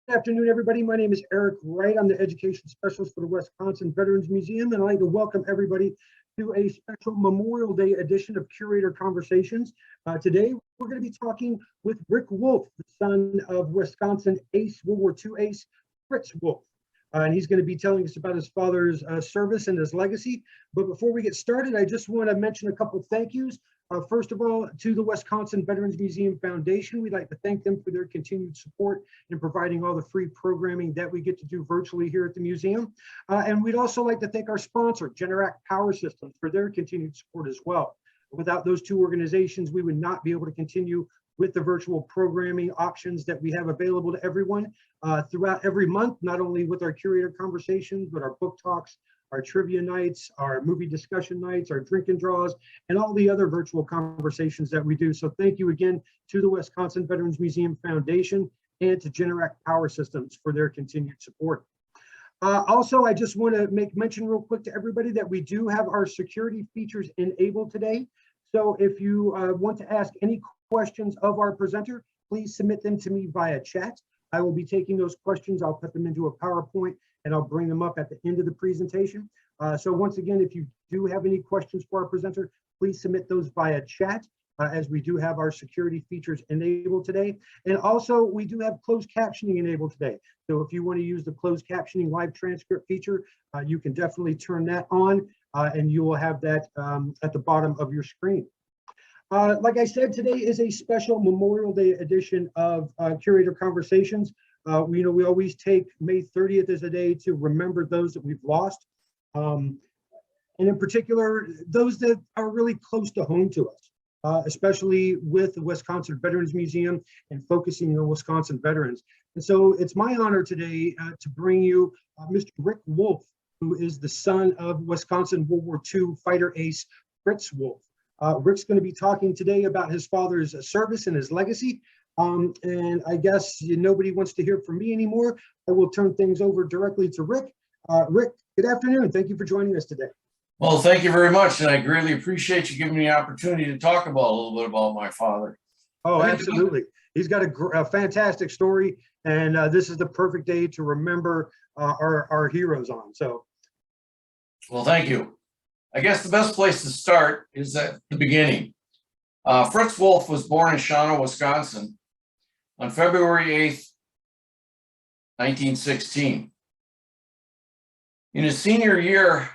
Good afternoon, everybody. My name is Eric Wright. I'm the Education Specialist for the Wisconsin Veterans Museum, and I'd like to welcome everybody to a special Memorial Day edition of Curator Conversations. Today, we're going to be talking with Rick Wolf, the son of Wisconsin World War II Ace Fritz Wolf. And he's going to be telling us about his father's service and his legacy. But before we get started, I just want to mention a couple of thank yous. First of all, to the Wisconsin Veterans Museum Foundation, we'd like to thank them for their continued support in providing all the free programming that we get to do virtually here at the museum. And we'd also like to thank our sponsor, Generac Power Systems, for their continued support as well. Without those two organizations, we would not be able to continue with the virtual programming options that we have available to everyone throughout every month, not only with our Curator conversations, but our book talks, our trivia nights, our movie discussion nights, our drink and draws, and all the other virtual conversations that we do. So thank you again to the Wisconsin Veterans Museum Foundation and to Generac Power Systems for their continued support. Also, I just want to make mention real quick to everybody that we do have our security features enabled today. So if you want to ask any questions of our presenter, please submit them to me via chat. I will be taking those questions. I'll put them into a PowerPoint and I'll bring them up at the end of the presentation. So once again, if you do have any questions for our presenter, please submit those via chat as we do have our security features enabled today. And also we do have closed captioning enabled today. So if you want to use the closed captioning live transcript feature, you can definitely turn that on and you will have that at the bottom of your screen. Like I said, today is a special Memorial Day edition of Curator Conversations. We always take May 30th as a day to remember those that we've lost. And in particular, those that are really close to home to us, especially with the Wisconsin Veterans Museum and focusing on Wisconsin veterans. And so it's my honor today to bring you Mr. Rick Wolf, who is the son of Wisconsin World War II fighter ace Fritz Wolf. Rick's going to be talking today about his father's service and his legacy. And I guess nobody wants to hear from me anymore. I will turn things over directly to Rick. Rick, good afternoon. Thank you for joining us today. Well, thank you very much. And I greatly appreciate you giving me the opportunity to talk about a little bit about my father. Oh, absolutely. He's got a fantastic story. And this is the perfect day to remember our heroes on. So, well, thank you. I guess the best place to start is at the beginning. Fritz Wolf was born in Shawano, Wisconsin on February 8th, 1916. In his senior year,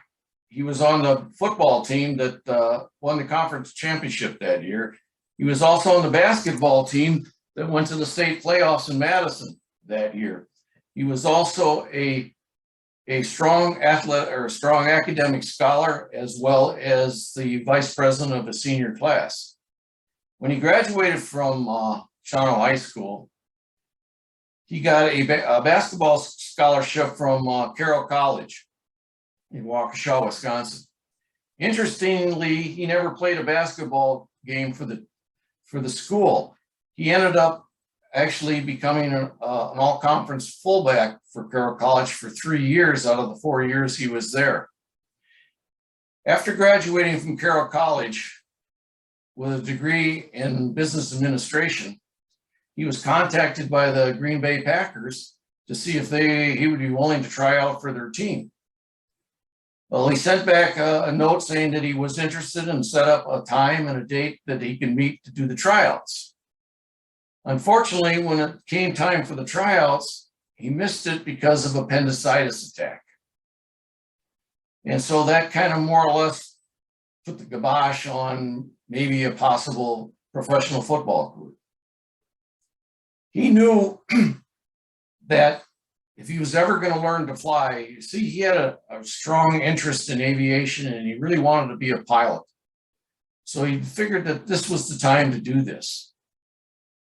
he was on the football team that won the conference championship that year. He was also on the basketball team that went to the state playoffs in Madison that year. He was also a strong athlete or a strong academic scholar, as well as the vice president of a senior class. When he graduated from Shawano High School, he got a basketball scholarship from Carroll College in Waukesha, Wisconsin. Interestingly, he never played a basketball game for the school. He ended up actually becoming an all-conference fullback for Curator College for 3 years out of the 4 years he was there. After graduating from Curator College with a degree in business administration, he was contacted by the Green Bay Packers to see if he would be willing to try out for their team. Well, he sent back a note saying that he was interested and set up a time and a date that he can meet to do the tryouts. Unfortunately, when it came time for the tryouts, he missed it because of appendicitis attack. And so that kind of more or less put the kibosh on maybe a possible professional football career. He knew that if he was ever going to learn to fly, you see, he had a strong interest in aviation and he really wanted to be a pilot. So he figured that this was the time to do this.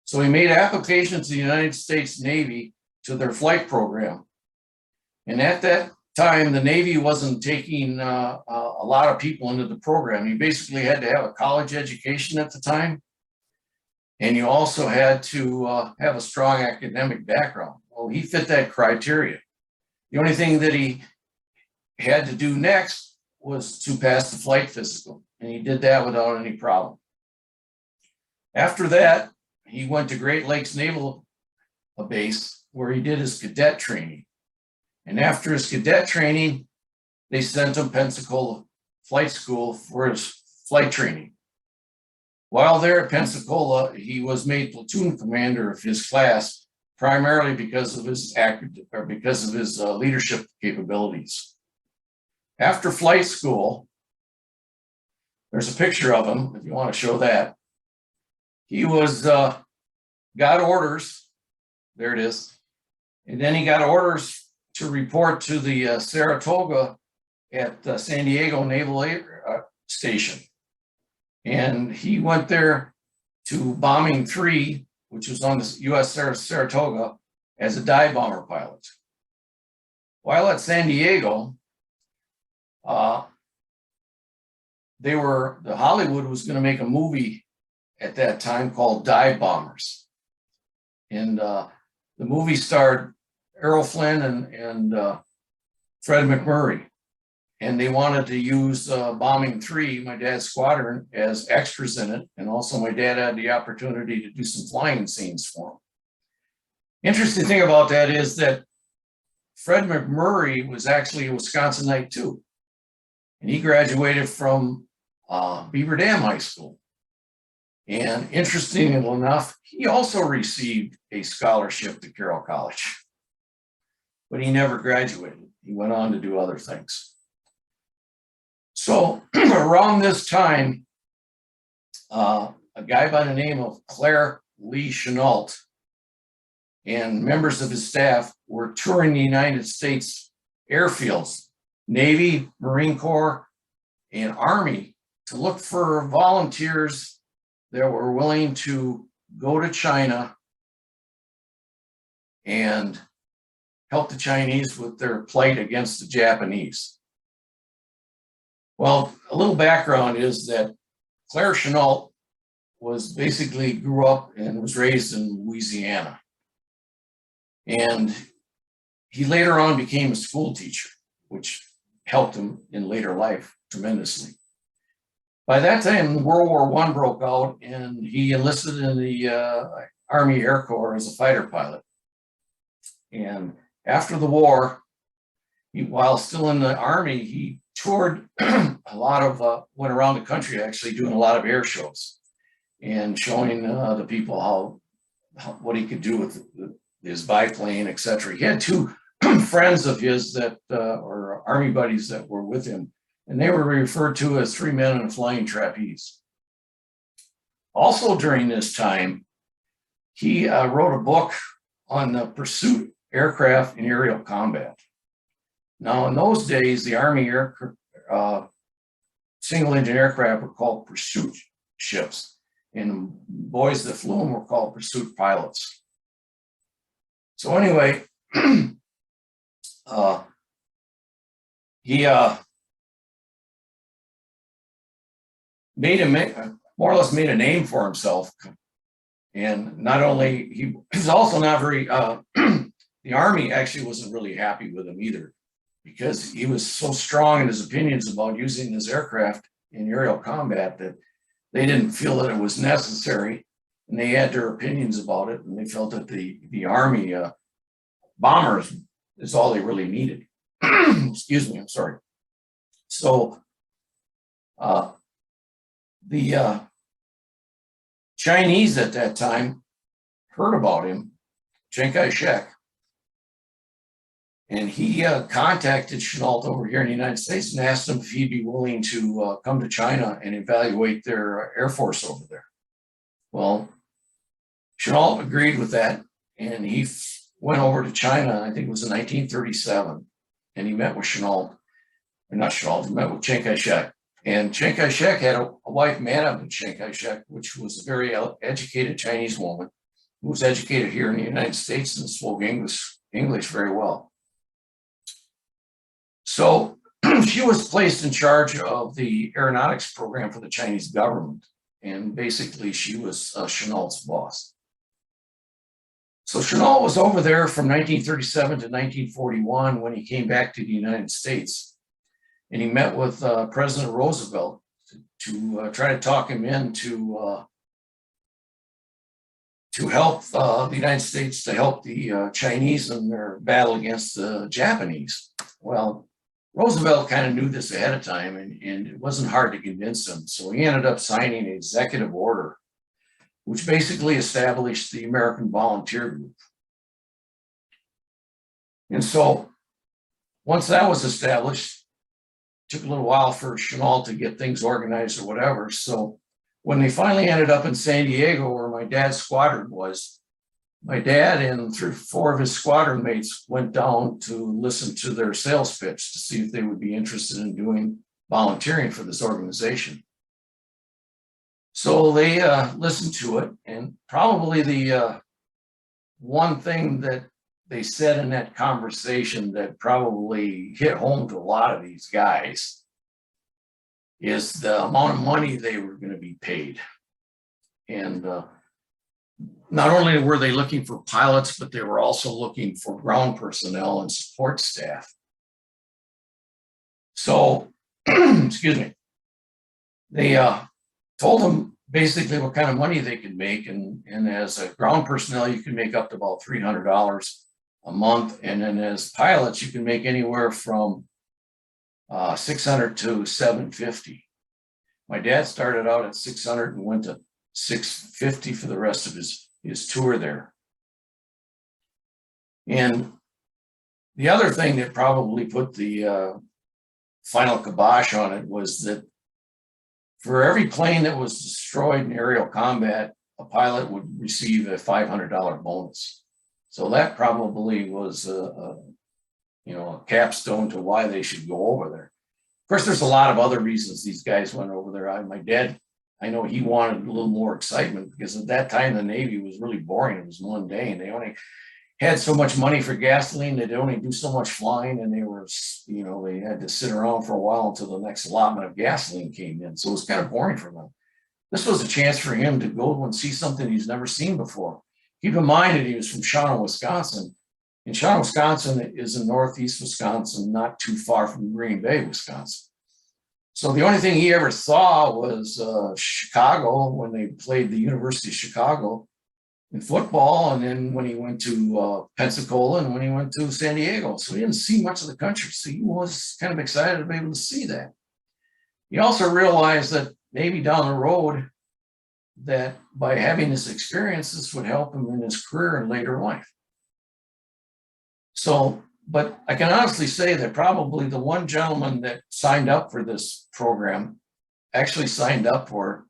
So he made applications to the United States Navy to their flight program. And at that time, the Navy wasn't taking a lot of people into the program. You basically had to have a college education at the time. And you also had to have a strong academic background. Well, he fit that criteria. The only thing that he had to do next was to pass the flight physical. And he did that without any problem. After that, he went to Great Lakes Naval Base where he did his cadet training. And after his cadet training, they sent him Pensacola Flight School for his flight training. While there at Pensacola, he was made platoon commander of his class, primarily because of his leadership capabilities. After flight school, there's a picture of him, if you want to show that. He was got orders, there it is, and then he got orders to report to the Saratoga at San Diego Naval Station. And he went there to Bombing 3, which was on the USS Saratoga, as a dive bomber pilot. While at San Diego, Hollywood was going to make a movie at that time called Dive Bombers. And the movie starred Errol Flynn and Fred McMurray. And they wanted to use Bombing 3, my dad's squadron, as extras in it. And also my dad had the opportunity to do some flying scenes for him. Interesting thing about that is that Fred McMurray was actually a Wisconsinite too. And he graduated from Beaver Dam High School. And interestingly enough, he also received a scholarship to Carroll College, but he never graduated. He went on to do other things. So around this time, a guy by the name of Claire Lee Chenault and members of his staff were touring the United States airfields, Navy, Marine Corps, and Army, to look for volunteers that were willing to go to China and help the Chinese with their plight against the Japanese. Well, a little background is that Claire Chenault grew up and was raised in Louisiana. And he later on became a school teacher, which helped him in later life tremendously. By that time, World War I broke out, and he enlisted in the Army Air Corps as a fighter pilot. And after the war, while still in the Army, he toured a lot of, went around the country actually doing a lot of air shows and showing the people what he could do with his biplane, etc. He had two friends of his that or Army buddies that were with him, and they were referred to as 3 men in a flying trapeze. Also during this time, he wrote a book on the pursuit aircraft in aerial combat. Now, in those days, the Army single-engine aircraft were called pursuit ships, and the boys that flew them were called pursuit pilots. So anyway, he more or less made a name for himself, and not only he was also not very. The Army actually wasn't really happy with him either, because he was so strong in his opinions about using his aircraft in aerial combat that they didn't feel that it was necessary, and they had their opinions about it, and they felt that the Army bombers is all they really needed. Excuse me, I'm sorry. So the Chinese at that time heard about him, Chiang Kai-shek, and he contacted Chenault over here in the United States and asked him if he'd be willing to come to China and evaluate their Air Force over there. Well, Chenault agreed with that, and he went over to China, I think it was in 1937, and he met with Chenault, or not Chenault, he met with Chiang Kai-shek. And Chiang Kai-shek had a wife, Madame Chiang Kai-shek, which was a very educated Chinese woman who was educated here in the United States and spoke English very well. So she was placed in charge of the aeronautics program for the Chinese government. And basically she was Chenault's boss. So Chenault was over there from 1937 to 1941 when he came back to the United States. And he met with President Roosevelt to try to talk him into to help the United States, to help the Chinese in their battle against the Japanese. Well, Roosevelt kind of knew this ahead of time, and it wasn't hard to convince him. So he ended up signing an executive order, which basically established the American Volunteer Group. And so once that was established, it took a little while for Chennault to get things organized or whatever. So when they finally ended up in San Diego, where my dad's squadron was, my dad and 3 or 4 of his squadron mates went down to listen to their sales pitch to see if they would be interested in doing volunteering for this organization. So they listened to it, and probably the one thing that they said in that conversation that probably hit home to a lot of these guys is the amount of money they were going to be paid. And not only were they looking for pilots, but they were also looking for ground personnel and support staff. So, excuse me, they told them basically what kind of money they could make. And as a ground personnel, you can make up to about $300 a month. And then as pilots, you can make anywhere from $600 to $750. My dad started out at $600 and went to $650 for the rest of his tour there. And the other thing that probably put the final kibosh on it was that for every plane that was destroyed in aerial combat, a pilot would receive a $500 bonus. So that probably was a capstone to why they should go over there. Of course, there's a lot of other reasons these guys went over there. My dad, I know he wanted a little more excitement because at that time the Navy was really boring. It was mundane. They only had so much money for gasoline. They'd only do so much flying, and they were, they had to sit around for a while until the next allotment of gasoline came in. So it was kind of boring for them. This was a chance for him to go and see something he's never seen before. Keep in mind that he was from Shawano, Wisconsin. And Shawano, Wisconsin is in northeast Wisconsin, not too far from Green Bay, Wisconsin. So the only thing he ever saw was Chicago when they played the University of Chicago in football, and then when he went to Pensacola and when he went to San Diego. So he didn't see much of the country. So he was kind of excited to be able to see that. He also realized that maybe down the road that by having this experience, this would help him in his career in later life. So, but I can honestly say that probably the one gentleman that signed up for this program actually signed up for it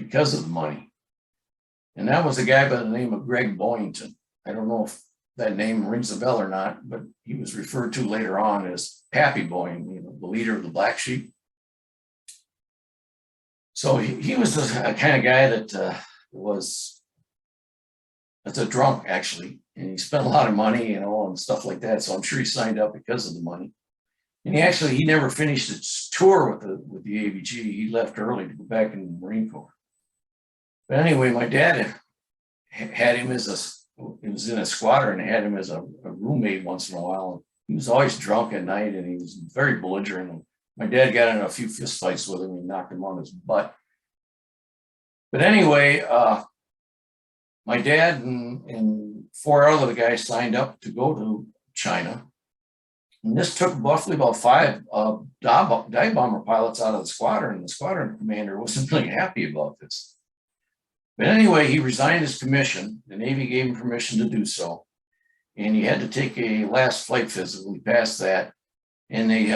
because of the money. And that was a guy by the name of Greg Boyington. I don't know if that name rings a bell or not, but he was referred to later on as Pappy Boying, the leader of the Black Sheep. So he was a kind of guy that that's a drunk, actually. And he spent a lot of money, and stuff like that. So I'm sure he signed up because of the money. And he never finished his tour with the AVG. He left early to go back in the Marine Corps. But anyway, my dad had him he was in a squadron and had him as a roommate once in a while. He was always drunk at night, and he was very belligerent. And my dad got in a few fist fights with him and knocked him on his butt. But anyway, my dad and 4 other guys signed up to go to China. And this took roughly about 5 dive bomber pilots out of the squadron. And the squadron commander wasn't really happy about this. But anyway, he resigned his commission. The Navy gave him permission to do so. And he had to take a last flight physical. He passed that. And they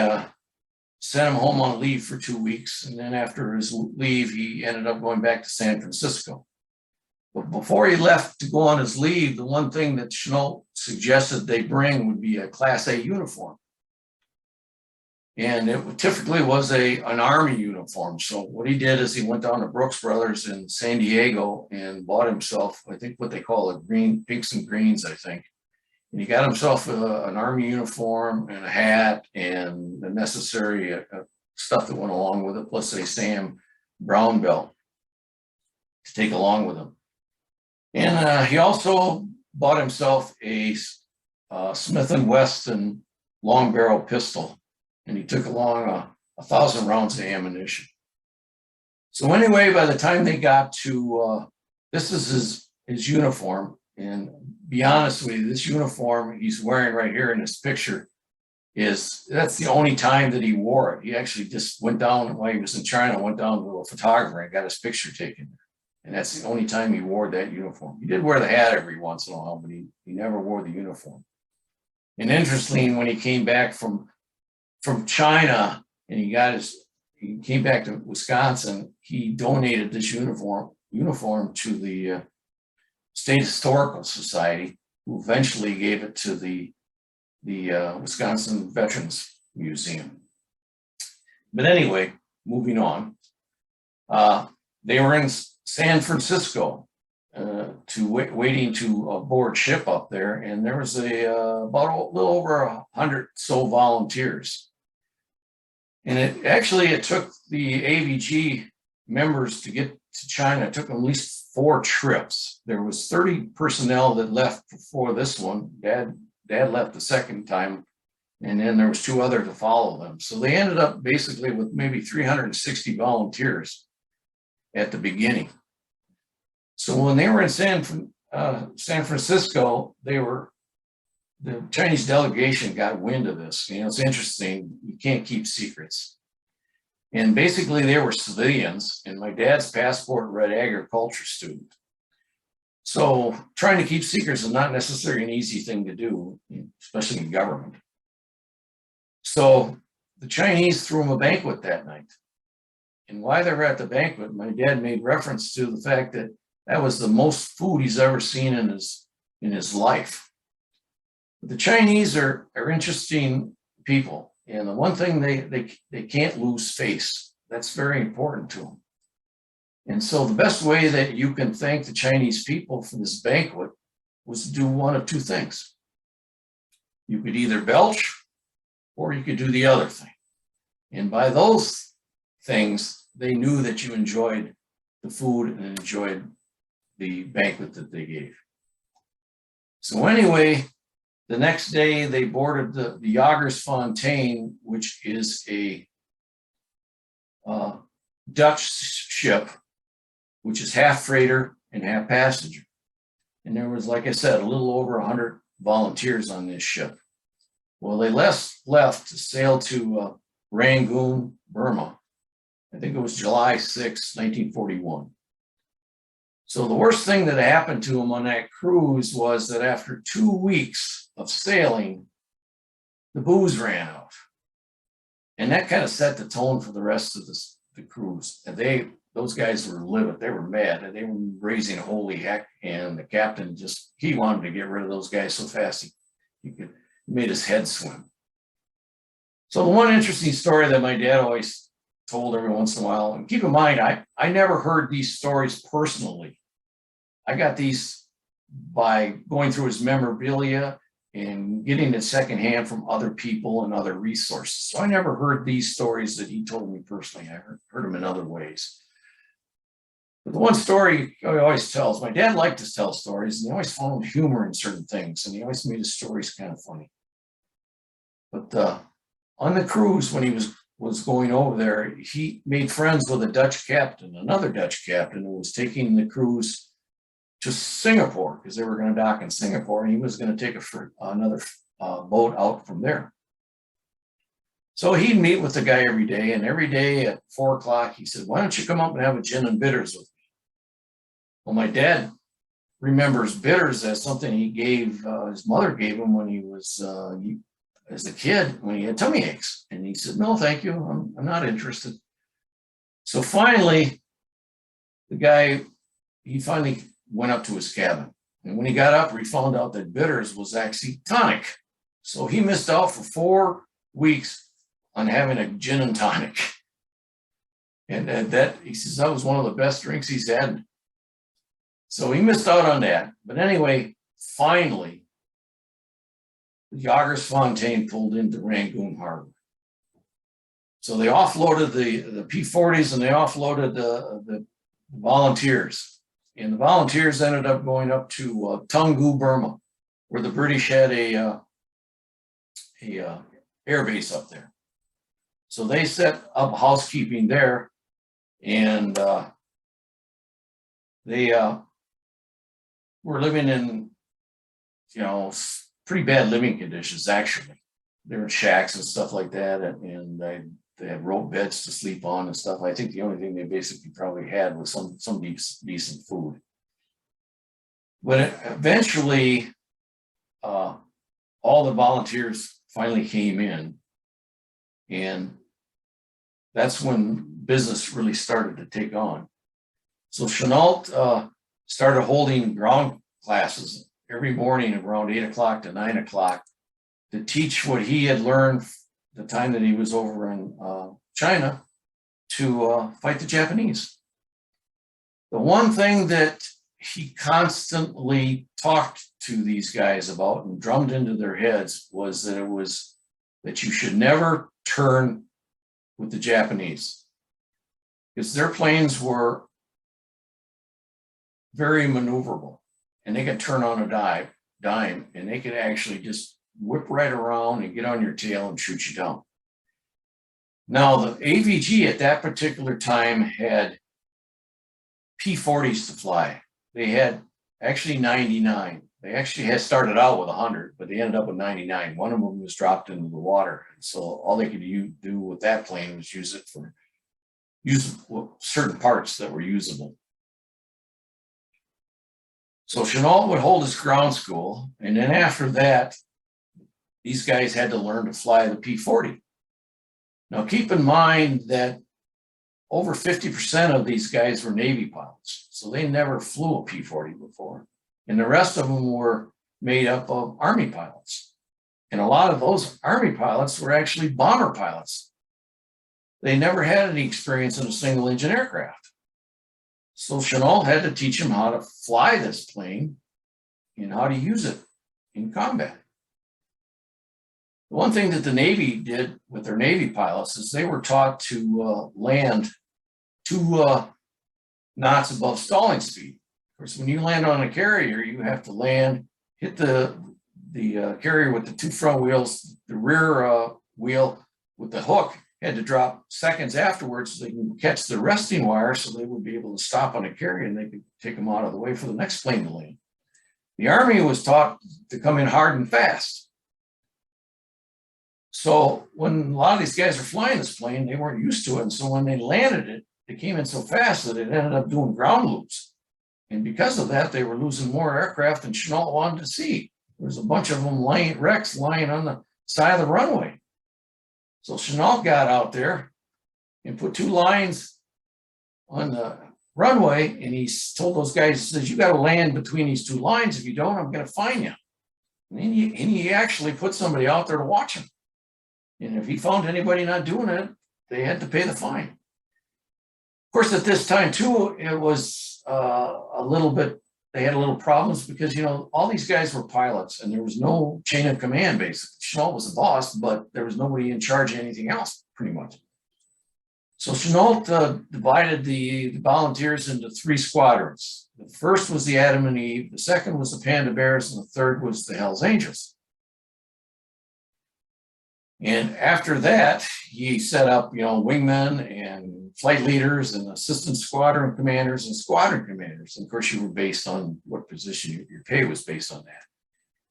sent him home on leave for 2 weeks. And then after his leave, he ended up going back to San Francisco. But before he left to go on his leave, the one thing that Chennault suggested they bring would be a Class A uniform. And it typically was an Army uniform. So what he did is he went down to Brooks Brothers in San Diego and bought himself, I think what they call a pinks and greens, I think. And he got himself an Army uniform and a hat and the necessary stuff that went along with it, plus a Sam Brown belt to take along with him. And he also bought himself a Smith & Wesson long barrel pistol, and he took along 1,000 rounds of ammunition. So anyway, by the time they got to, this is his uniform. And be honest with you, this uniform he's wearing right here in this picture that's the only time that he wore it. He actually just went down while he was in China, went down to a photographer and got his picture taken. And that's the only time he wore that uniform. He did wear the hat every once in a while, but he never wore the uniform. And interestingly, when he came back from China and he came back to Wisconsin, he donated this uniform to the State Historical Society, who eventually gave it to the Wisconsin Veterans Museum. But anyway, moving on. They were in San Francisco waiting to board ship up there, and there was about a little over 100 so volunteers. And it took the AVG members to get to China. It took them at least 4 trips. There was 30 personnel that left before this one. Dad left the second time, and then there was 2 others to follow them. So they ended up basically with maybe 360 volunteers at the beginning. So when they were in San Francisco, the Chinese delegation got wind of this. You know, it's interesting. You can't keep secrets. And basically they were civilians, and my dad's passport read agriculture student. So trying to keep secrets is not necessarily an easy thing to do, especially in government. So the Chinese threw him a banquet that night. And while they were at the banquet, my dad made reference to the fact that that was the most food he's ever seen in his life. But the Chinese are interesting people. And the one thing they can't lose face. That's very important to them. And so the best way that you can thank the Chinese people for this banquet was to do one of 2 things. You could either belch or you could do the other thing. And by those things, they knew that you enjoyed the food and enjoyed the banquet that they gave. So anyway, the next day they boarded the Jagersfontein, which is a Dutch ship, which is half freighter and half passenger. And there was, like I said, a little over 100 volunteers on this ship. Well, they left to sail to Rangoon, Burma. I think it was July 6, 1941. So the worst thing that happened to them on that cruise was that after 2 weeks of sailing, the booze ran out. And that kind of set the tone for the rest of the cruise. And those guys were livid. They were mad, and they were raising holy heck. And the captain he wanted to get rid of those guys so fast he made his head swim. So the one interesting story that my dad always told every once in a while, and keep in mind, I never heard these stories personally. I got these by going through his memorabilia and getting it secondhand from other people and other resources. So I never heard these stories that he told me personally. I heard them in other ways. But the one story he always tells, my dad liked to tell stories, and he always found humor in certain things, and he always made his stories kind of funny. But on the cruise, when he was going over there, he made friends with another Dutch captain who was taking the cruise to Singapore, because they were going to dock in Singapore, and he was going to take another boat out from there. So he'd meet with the guy every day, and every day at 4 o'clock, he said, "Why don't you come up and have a gin and bitters with me?" Well, my dad remembers bitters as something his mother gave him when he was as a kid, when he had tummy aches. And he said, "No, thank you. I'm not interested." So finally, he finally went up to his cabin. And when he got up, he found out that bitters was actually tonic. So he missed out for 4 weeks on having a gin and tonic. And he says that was one of the best drinks he's had. So he missed out on that. But anyway, finally, the Jagersfontein pulled into Rangoon Harbor. So they offloaded the P-40s, and they offloaded the volunteers. And the volunteers ended up going up to Toungoo, Burma, where the British had a air base up there. So they set up housekeeping there, and they were living in, pretty bad living conditions, actually. They were in shacks and stuff like that, and they had rope beds to sleep on and stuff. I think the only thing they basically probably had was some decent food. But eventually, all the volunteers finally came in, and that's when business really started to take on. So Chenault started holding ground classes every morning around 8 o'clock to 9 o'clock to teach what he had learned the time that he was over in China to fight the Japanese. The one thing that he constantly talked to these guys about and drummed into their heads was that you should never turn with the Japanese, because their planes were very maneuverable, and they could turn on a dime, and they could actually just whip right around and get on your tail and shoot you down. Now, the AVG at that particular time had P-40s to fly. They had actually 99. They actually had started out with 100, but they ended up with 99. One of them was dropped into the water. And so all they could do with that plane was use certain parts that were usable. So Chenault would hold his ground school, and then after that, these guys had to learn to fly the P-40. Now, keep in mind that over 50% of these guys were Navy pilots, so they never flew a P-40 before. And the rest of them were made up of Army pilots. And a lot of those Army pilots were actually bomber pilots. They never had any experience in a single engine aircraft. So Chenault had to teach them how to fly this plane and how to use it in combat. The one thing that the Navy did with their Navy pilots is they were taught to land 2 knots above stalling speed. Of course, when you land on a carrier, you have to land, hit the carrier with the 2 front wheels, the rear wheel with the hook had to drop seconds afterwards so they can catch the resting wire so they would be able to stop on a carrier and they could take them out of the way for the next plane to land. The Army was taught to come in hard and fast. So when a lot of these guys were flying this plane, they weren't used to it. And so when they landed it, they came in so fast that it ended up doing ground loops. And because of that, they were losing more aircraft than Chenault wanted to see. There was a bunch of them wrecks lying on the side of the runway. So Chenault got out there and put 2 lines on the runway, and he told those guys, he says, you got to land between these 2 lines. If you don't, I'm going to fine you. And he actually put somebody out there to watch him. And if he found anybody not doing it, they had to pay the fine. Of course, at this time, too, it was a little bit, they had a little problems because, all these guys were pilots and there was no chain of command, basically. Chenault was the boss, but there was nobody in charge of anything else, pretty much. So Chenault divided the volunteers into 3 squadrons. The first was the Adam and Eve, the second was the Panda Bears, and the third was the Hells Angels. And after that, he set up, wingmen and flight leaders and assistant squadron commanders and squadron commanders. And of course, you were based on what position your pay was based on that.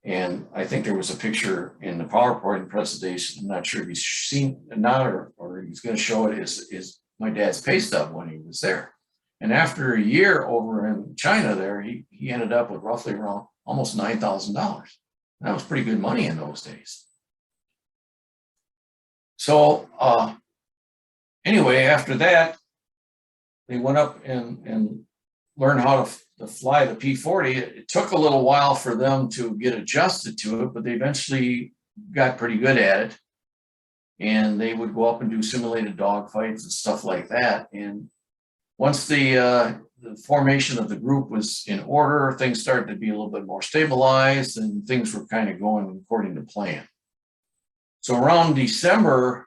And I think there was a picture in the PowerPoint presentation. I'm not sure if he's seen it or not, or he's going to show it, is my dad's pay stub when he was there. And after a year over in China there, he ended up with roughly around almost $9,000. That was pretty good money in those days. So anyway, after that, they went up and learned how to fly the P-40. It took a little while for them to get adjusted to it, but they eventually got pretty good at it. And they would go up and do simulated dogfights and stuff like that. And once the formation of the group was in order, things started to be a little bit more stabilized and things were kind of going according to plan. So around December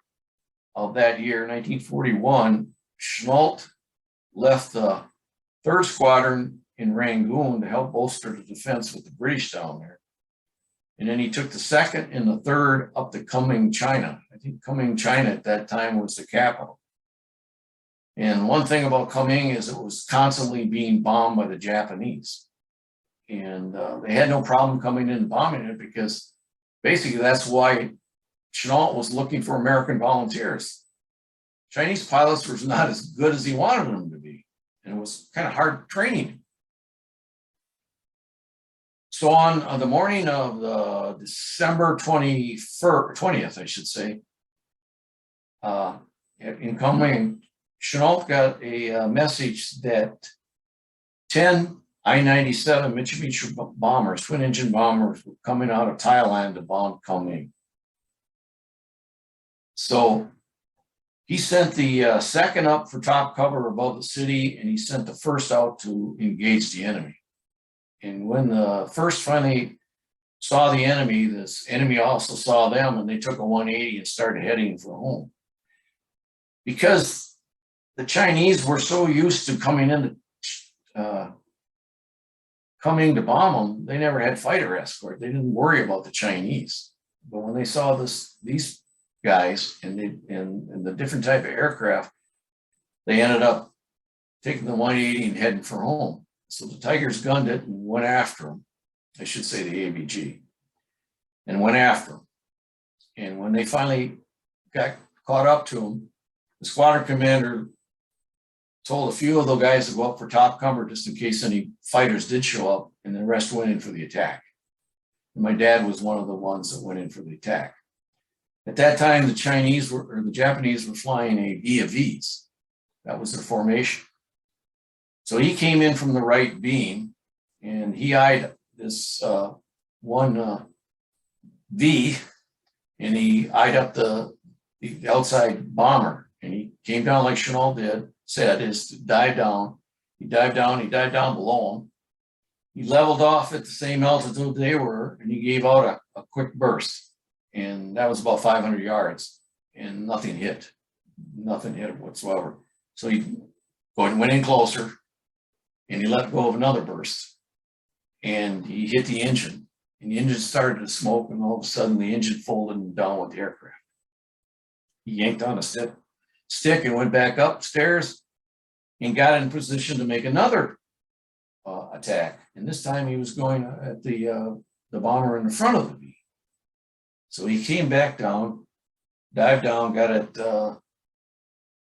of that year, 1941, Chenault left the 3rd Squadron in Rangoon to help bolster the defense with the British down there. And then he took the 2nd and the 3rd up to Kunming, China. I think Kunming, China at that time was the capital. And one thing about Kunming is it was constantly being bombed by the Japanese. And they had no problem coming in and bombing it because basically that's why Chenault was looking for American volunteers. Chinese pilots were not as good as he wanted them to be, and it was kind of hard training. So on the morning of the December 20th, I should say, incoming, Chenault got a message that 10 I-97 Mitsubishi bombers, twin engine bombers, were coming out of Thailand to bomb Kunming. So he sent the second up for top cover above the city, and he sent the first out to engage the enemy. And when the first finally saw the enemy, this enemy also saw them, and they took a 180 and started heading for home. Because the Chinese were so used to coming to bomb them, they never had fighter escort. They didn't worry about the Chinese. But when they saw these guys and the different type of aircraft, they ended up taking the 180 and heading for home. So the Tigers gunned it and went after them. I should say the ABG, and went after them. And when they finally got caught up to them, the squadron commander told a few of the guys to go up for top cover just in case any fighters did show up, and the rest went in for the attack. And my dad was one of the ones that went in for the attack. At that time, the Japanese were flying a VWII. That was their formation. So he came in from the right beam, and he eyed this one V, and he eyed up the outside bomber, and he came down like Chenault said, is to dive down. He dived down below him. He leveled off at the same altitude they were, and he gave out a quick burst. And that was about 500 yards, and nothing hit whatsoever. So he went in closer, and he let go of another burst, and he hit the engine, and the engine started to smoke, and all of a sudden the engine folded down with the aircraft. He yanked on a stick and went back upstairs and got in position to make another attack. And this time he was going at the bomber in the front of the V. So he came back down, dived down, got at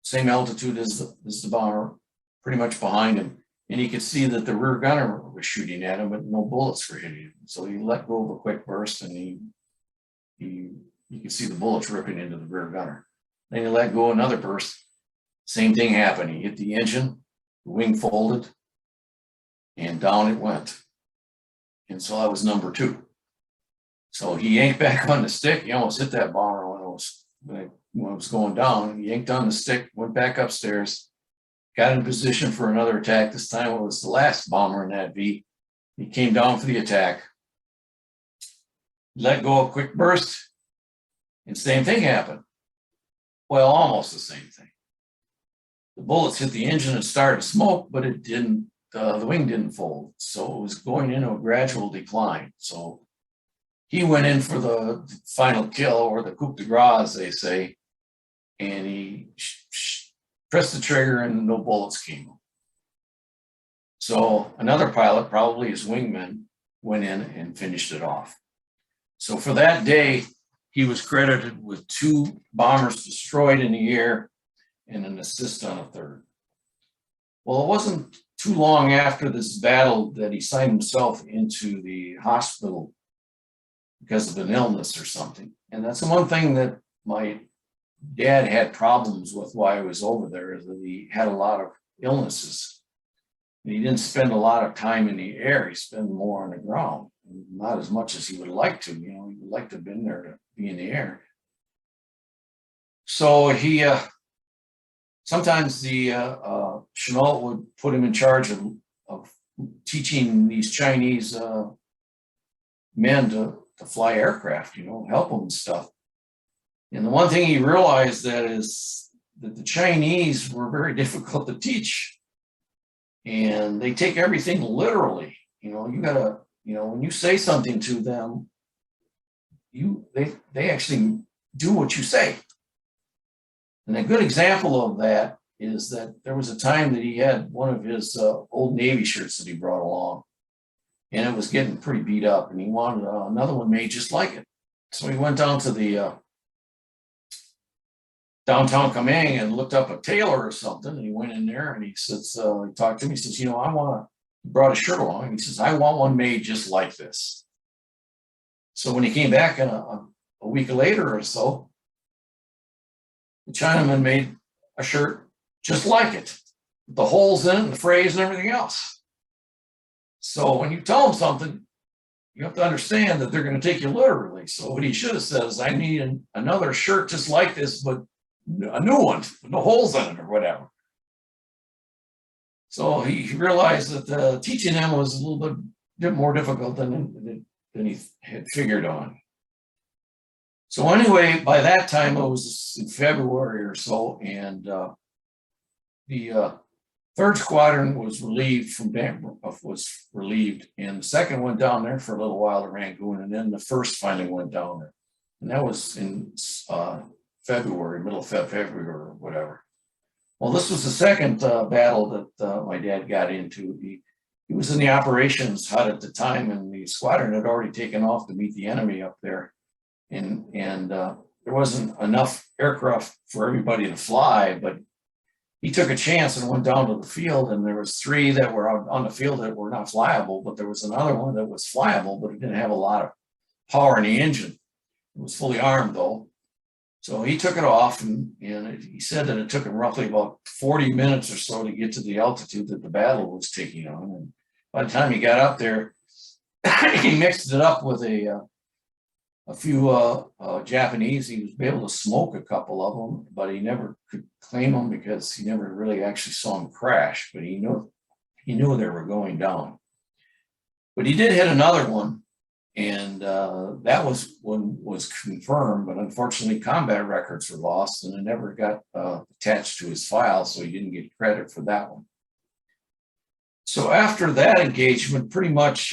same altitude as the bomber, pretty much behind him. And he could see that the rear gunner was shooting at him, but no bullets were hitting him. So he let go of a quick burst, and you could see the bullets ripping into the rear gunner. Then he let go another burst. Same thing happened. He hit the engine, the wing folded, and down it went. And so that was number 2. So he yanked back on the stick. He almost hit that bomber when it was going down. He yanked on the stick, went back upstairs, got in position for another attack. This time it was the last bomber in that V. He came down for the attack, let go a quick burst, and same thing happened. Well, almost the same thing. The bullets hit the engine and started to smoke, but it didn't, the wing didn't fold. So it was going into a gradual decline. So he went in for the final kill, or the coup de grace, as they say, and he pressed the trigger and no bullets came. So another pilot, probably his wingman, went in and finished it off. So for that day, he was credited with 2 bombers destroyed in the air and an assist on a 3rd. Well, it wasn't too long after this battle that he signed himself into the hospital because of an illness or something. And that's the one thing that my dad had problems with while I was over there, is that he had a lot of illnesses. And he didn't spend a lot of time in the air. He spent more on the ground, not as much as he would like to. He would like to have been there to be in the air. So he, sometimes the Chenault would put him in charge of teaching these Chinese men to fly aircraft, help them and stuff. And the one thing he realized is that the Chinese were very difficult to teach, and they take everything literally. You gotta, when you say something to them, they actually do what you say. And a good example of that is that there was a time that he had one of his old Navy shirts that he brought along, and it was getting pretty beat up, and he wanted another one made just like it. So he went down to the downtown Kamang and looked up a tailor or something, and he went in there and he says, he talked to me, he says, he brought a shirt along, and he says, I want one made just like this. So when he came back a week later or so, the Chinaman made a shirt just like it, with the holes in it and the phrase and everything else. So when you tell them something, you have to understand that they're going to take you literally. So what he should have said is, I need another shirt just like this, but a new one with no holes in it or whatever. So he realized that teaching him was a little bit more difficult than he had figured on. So anyway, by that time, it was in February or so, and the third squadron was relieved and the second went down there for a little while to Rangoon, and then the first finally went down there, and that was in February, middle of February or whatever. Well, this was the second battle that my dad got into. He was in the operations hut at the time, and the squadron had already taken off to meet the enemy up there, and there wasn't enough aircraft for everybody to fly, but he took a chance and went down to the field, and there was 3 that were out on the field that were not flyable, but there was another one that was flyable, but it didn't have a lot of power in the engine. It was fully armed though. So he took it off, and he said that it took him roughly about 40 minutes or so to get to the altitude that the battle was taking on. And by the time he got up there, he mixed it up with a few Japanese. He was able to smoke a couple of them, but he never could claim them because he never really actually saw them crash, but he knew they were going down. But he did hit another one, and that was confirmed, but unfortunately combat records were lost and it never got attached to his file, so he didn't get credit for that one. So after that engagement, pretty much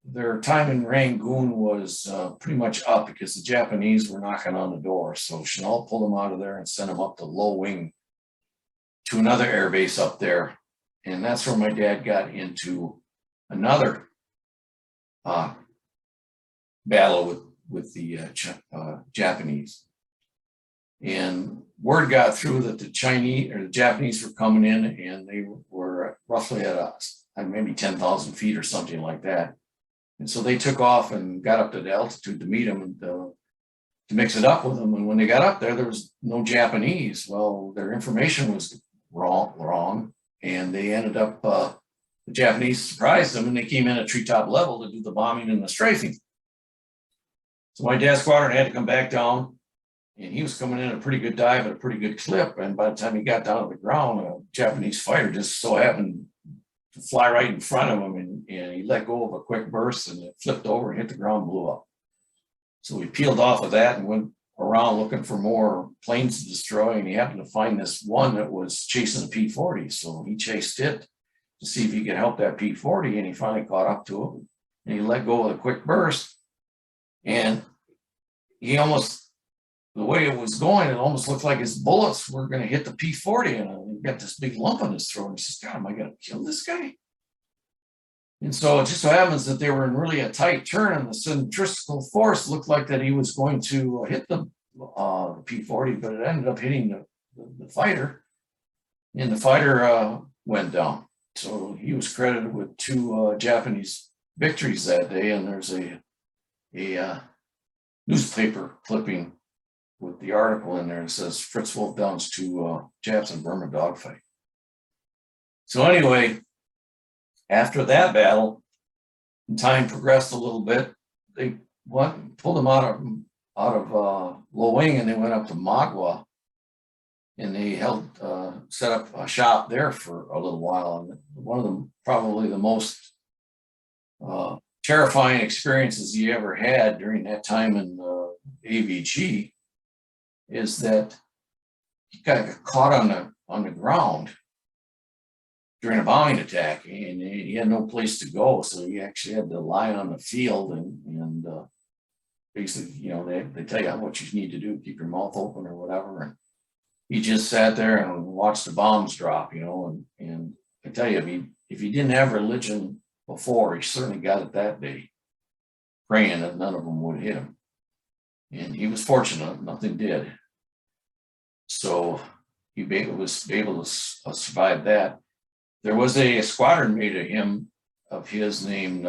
their time in Rangoon was pretty much up because the Japanese were knocking on the door. So Chanel pulled them out of there and sent them up to Low Wing to another air base up there. And that's where my dad got into another battle with the Japanese. And word got through that the Japanese were coming in, and they were roughly at maybe 10,000 feet or something like that. And so they took off and got up to the altitude to meet them and to mix it up with them. And when they got up there, there was no Japanese. Well, their information was wrong, and they ended up, the Japanese surprised them, and they came in at treetop level to do the bombing and the strafing. So my dad's squadron had to come back down, and he was coming in a pretty good dive at a pretty good clip. And by the time he got down to the ground, a Japanese fighter just so happened to fly right in front of him, and he let go of a quick burst, and it flipped over and hit the ground, blew up. So we peeled off of that and went around looking for more planes to destroy, and he happened to find this one that was chasing a P-40. So he chased it to see if he could help that P-40, and he finally caught up to it, and he let go of a quick burst, and he almost, the way it was going, it almost looked like his bullets were going to hit the P-40, and he got this big lump in his throat. And he says, God, am I going to kill this guy? And so it just so happens that they were in really a tight turn, and the centrifugal force looked like that he was going to hit the P-40, but it ended up hitting the fighter, and the fighter went down. So he was credited with 2 Japanese victories that day, and there's a newspaper clipping with the article in there that says Fritz Wolf downs 2 Japs in Burma dogfight. So anyway, after that battle, time progressed a little bit. They pulled them out of Low Wing, and they went up to Magua, and they set up a shop there for a little while. And one of them, probably the most terrifying experiences he ever had during that time in AVG is that he got caught on the ground during a bombing attack, and he had no place to go, so he actually had to lie on the field, and basically, you know, they tell you what you need to do, keep your mouth open or whatever, and he just sat there and watched the bombs drop, you know, and I tell you, if he didn't have religion before. He certainly got it that day, praying that none of them would hit him. And he was fortunate, nothing did. So he was able to survive that. There was a squadron mate of his named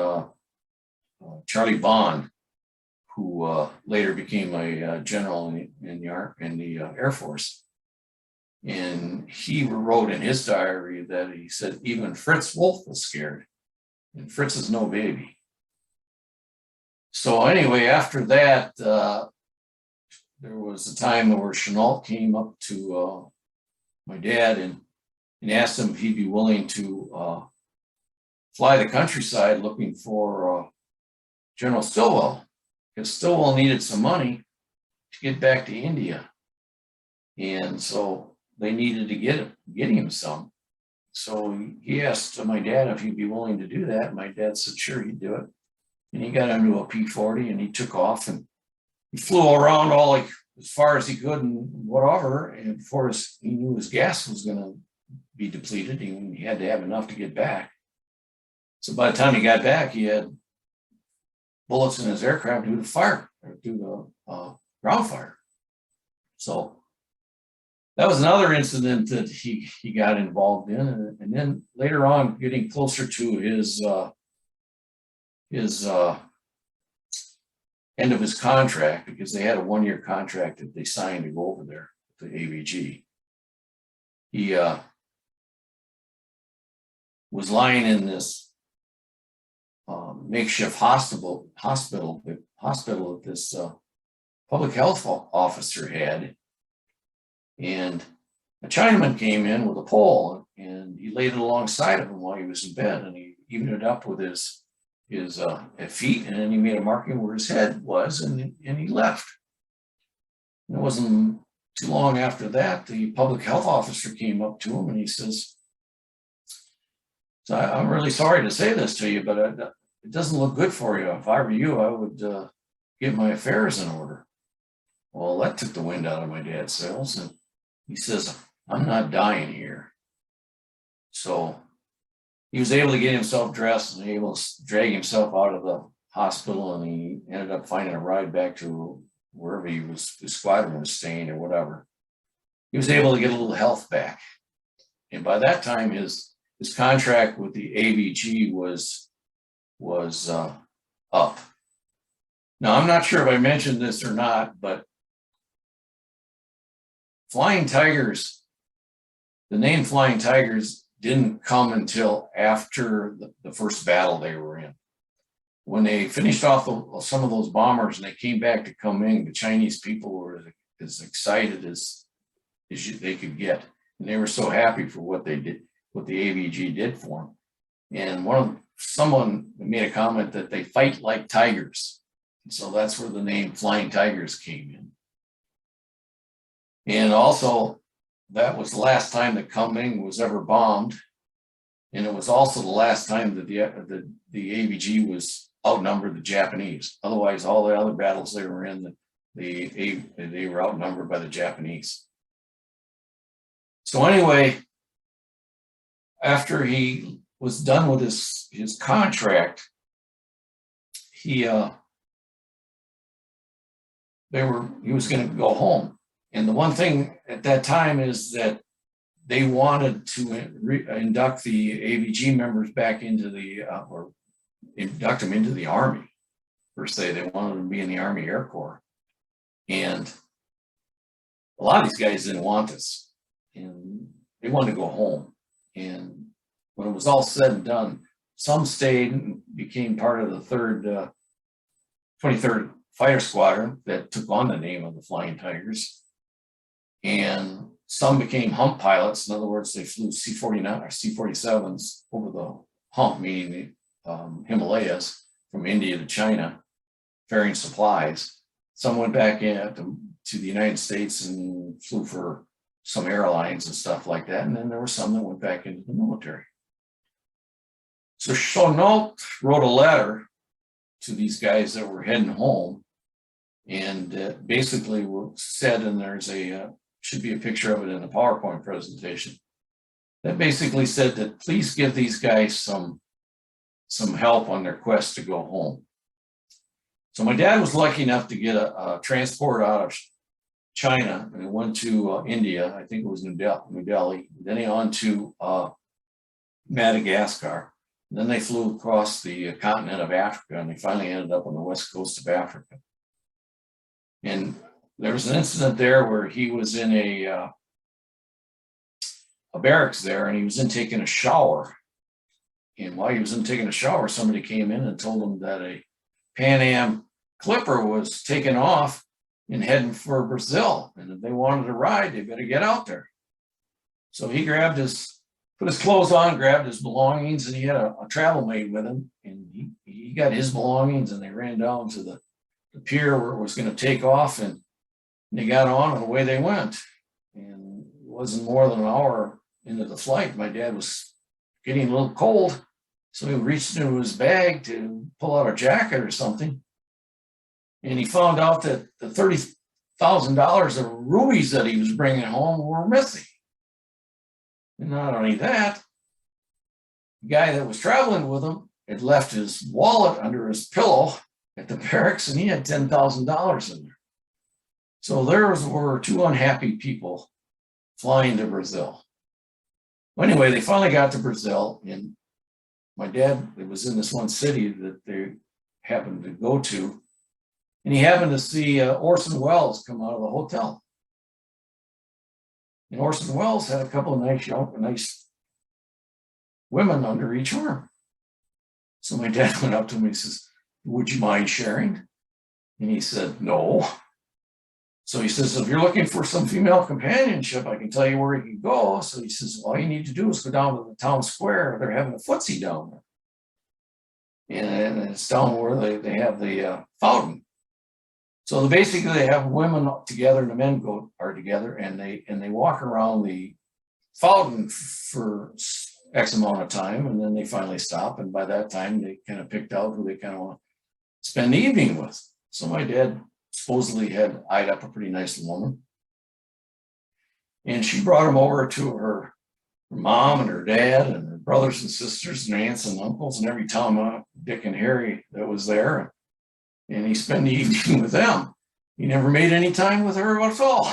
Charlie Bond, who later became a general in the Air Force. And he wrote in his diary that he said even Fritz Wolf was scared, and Fritz is no baby. So anyway, after that, there was a time where Chenault came up to my dad and asked him if he'd be willing to fly the countryside looking for General Stilwell, because Stilwell needed some money to get back to India. And so they needed to get him some. So he asked my dad if he'd be willing to do that. My dad said, sure, he'd do it. And he got into a P-40 and he took off and he flew around all as far as he could and whatever. And before he knew his gas was going to be depleted, he had to have enough to get back. So by the time he got back, he had bullets in his aircraft due to the ground fire. So that was another incident that he got involved in, and then later on, getting closer to his end of his contract, because they had a 1-year contract that they signed to go over there to AVG. He was lying in this makeshift hospital that this public health officer had. And a Chinaman came in with a pole and he laid it alongside of him while he was in bed, and he evened it up with his feet, and then he made a marking where his head was, and he left. And it wasn't too long after that, the public health officer came up to him and he says, so I'm really sorry to say this to you, but it doesn't look good for you. If I were you, I would get my affairs in order. Well, that took the wind out of my dad's sails, and he says, I'm not dying here. So he was able to get himself dressed and able to drag himself out of the hospital, and he ended up finding a ride back to wherever his squadron was staying or whatever. He was able to get a little health back. And by that time, his contract with the AVG was up. Now, I'm not sure if I mentioned this or not, but Flying Tigers, the name Flying Tigers didn't come until after the first battle they were in. When they finished off some of those bombers and they came back to come in, the Chinese people were as excited as they could get. And they were so happy for what they did, what the AVG did for them. And someone made a comment that they fight like tigers. And so that's where the name Flying Tigers came in. And also, that was the last time that Kunming was ever bombed. And it was also the last time that the AVG was outnumbered the Japanese. Otherwise, all the other battles they were in, they were outnumbered by the Japanese. So anyway, after he was done with his contract, he was going to go home. And the one thing at that time is that they wanted to induct the AVG members back into or induct them into the Army, per se. They wanted them to be in the Army Air Corps. And a lot of these guys didn't want this. And they wanted to go home. And when it was all said and done, some stayed and became part of the 23rd Fighter Squadron that took on the name of the Flying Tigers. And some became hump pilots. In other words, they flew C-49 or C-47s over the hump, meaning the Himalayas, from India to China, carrying supplies. Some went back in to the United States and flew for some airlines and stuff like that. And then there were some that went back into the military. So Chenault wrote a letter to these guys that were heading home, and basically said, and there's should be a picture of it in the PowerPoint presentation, that basically said that please give these guys some some help on their quest to go home. So my dad was lucky enough to get a transport out of China, and it went to India. I think it was New Delhi. Then he on to Madagascar. And then they flew across the continent of Africa, and they finally ended up on the west coast of Africa. And there was an incident there where he was in a barracks there, and he was in taking a shower. And while he was in taking a shower, somebody came in and told him that a Pan Am Clipper was taking off and heading for Brazil. And if they wanted to ride, they better get out there. So he put his clothes on, grabbed his belongings, and he had a travel mate with him. And he got his belongings, and they ran down to the pier where it was going to take off, and they got on, and away they went. And it wasn't more than an hour into the flight, my dad was getting a little cold, so he reached into his bag to pull out a jacket or something, and he found out that the $30,000 of rubies that he was bringing home were missing. And not only that, the guy that was traveling with him had left his wallet under his pillow at the barracks, and he had $10,000 in there. So there were two unhappy people flying to Brazil. Well, anyway, they finally got to Brazil, and my dad, it was in this one city that they happened to go to, and he happened to see Orson Welles come out of the hotel. And Orson Welles had a couple of nice women under each arm. So my dad went up to him and he says, "Would you mind sharing?" And he said, "No." So he says, "If you're looking for some female companionship, I can tell you where you can go." So he says, "All you need to do is go down to the town square. They're having a footsie down there. And it's down where they have the fountain." So basically they have women together and the men are together, and they walk around the fountain for X amount of time, and then they finally stop. And by that time, they kind of picked out who they kind of want to spend the evening with. So my dad supposedly had eyed up a pretty nice woman, and she brought him over to her mom and her dad and her brothers and sisters and aunts and uncles and every Tom, Dick, and Harry that was there. And he spent the evening with them. He never made any time with her at all.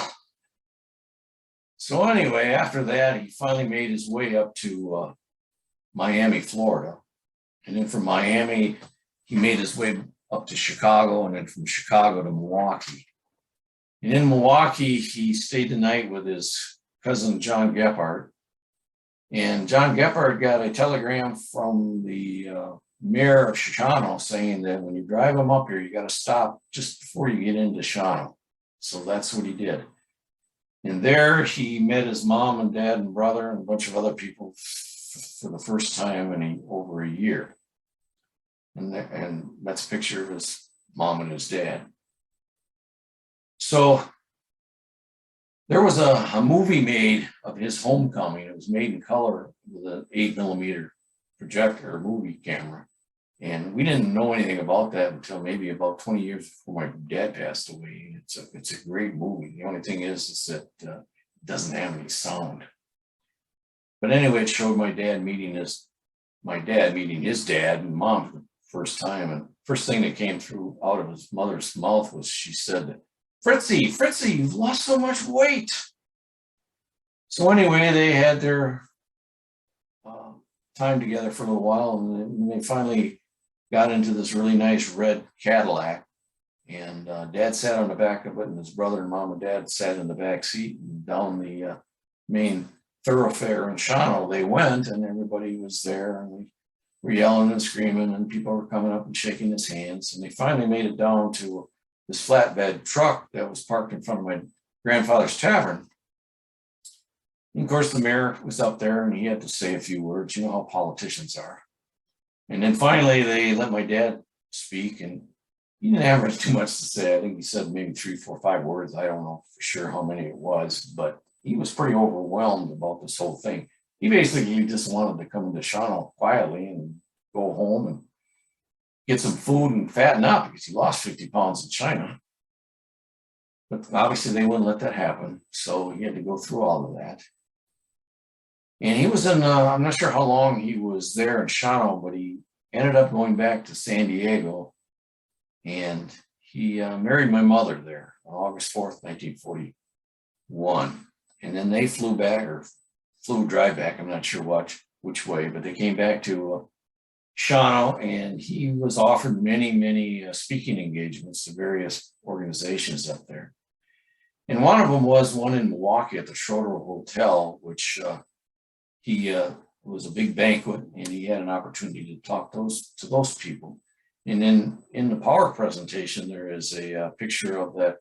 So anyway, after that, he finally made his way up to Miami, Florida. And then from Miami, he made his way up to Chicago, and then from Chicago to Milwaukee. And in Milwaukee, he stayed the night with his cousin, John Gephardt. And John Gephardt got a telegram from the mayor of Shawano saying that when you drive him up here, you got to stop just before you get into Shawano. So that's what he did. And there he met his mom and dad and brother and a bunch of other people for the first time in over a year. And that's a picture of his mom and his dad. So there was a movie made of his homecoming. It was made in color with an 8mm projector or movie camera. And we didn't know anything about that until maybe about 20 years before my dad passed away. It's a great movie. The only thing is that it doesn't have any sound. But anyway, it showed my dad meeting his dad and mom for the first time. And first thing that came through out of his mother's mouth was, she said, Fritzy, you've lost so much weight." So anyway, they had their time together for a little while, and they finally got into this really nice red Cadillac. And Dad sat on the back of it, and his brother and mom and dad sat in the back seat. And down the main thoroughfare in Shawano they went, and everybody was there, and we were yelling and screaming, and people were coming up and shaking his hands. And they finally made it down to this flatbed truck that was parked in front of my grandfather's tavern. And of course, the mayor was up there, and he had to say a few words. You know how politicians are. And then finally, they let my dad speak, and he didn't have really too much to say. I think he said maybe 3, 4, 5 words. I don't know for sure how many it was, but he was pretty overwhelmed about this whole thing. He basically just wanted to come into Shawano quietly and go home and get some food and fatten up, because he lost 50 pounds in China. But obviously they wouldn't let that happen. So he had to go through all of that. And he was in, I'm not sure how long he was there in Shawano, but he ended up going back to San Diego, and he married my mother there on August 4th, 1941. And then they flew back, or flew drive back, I'm not sure which way, but they came back to Shawano, and he was offered many speaking engagements to various organizations up there. And one of them was one in Milwaukee at the Schroeder Hotel, which was a big banquet, and he had an opportunity to talk to those people. And then in the power presentation, there is a picture of that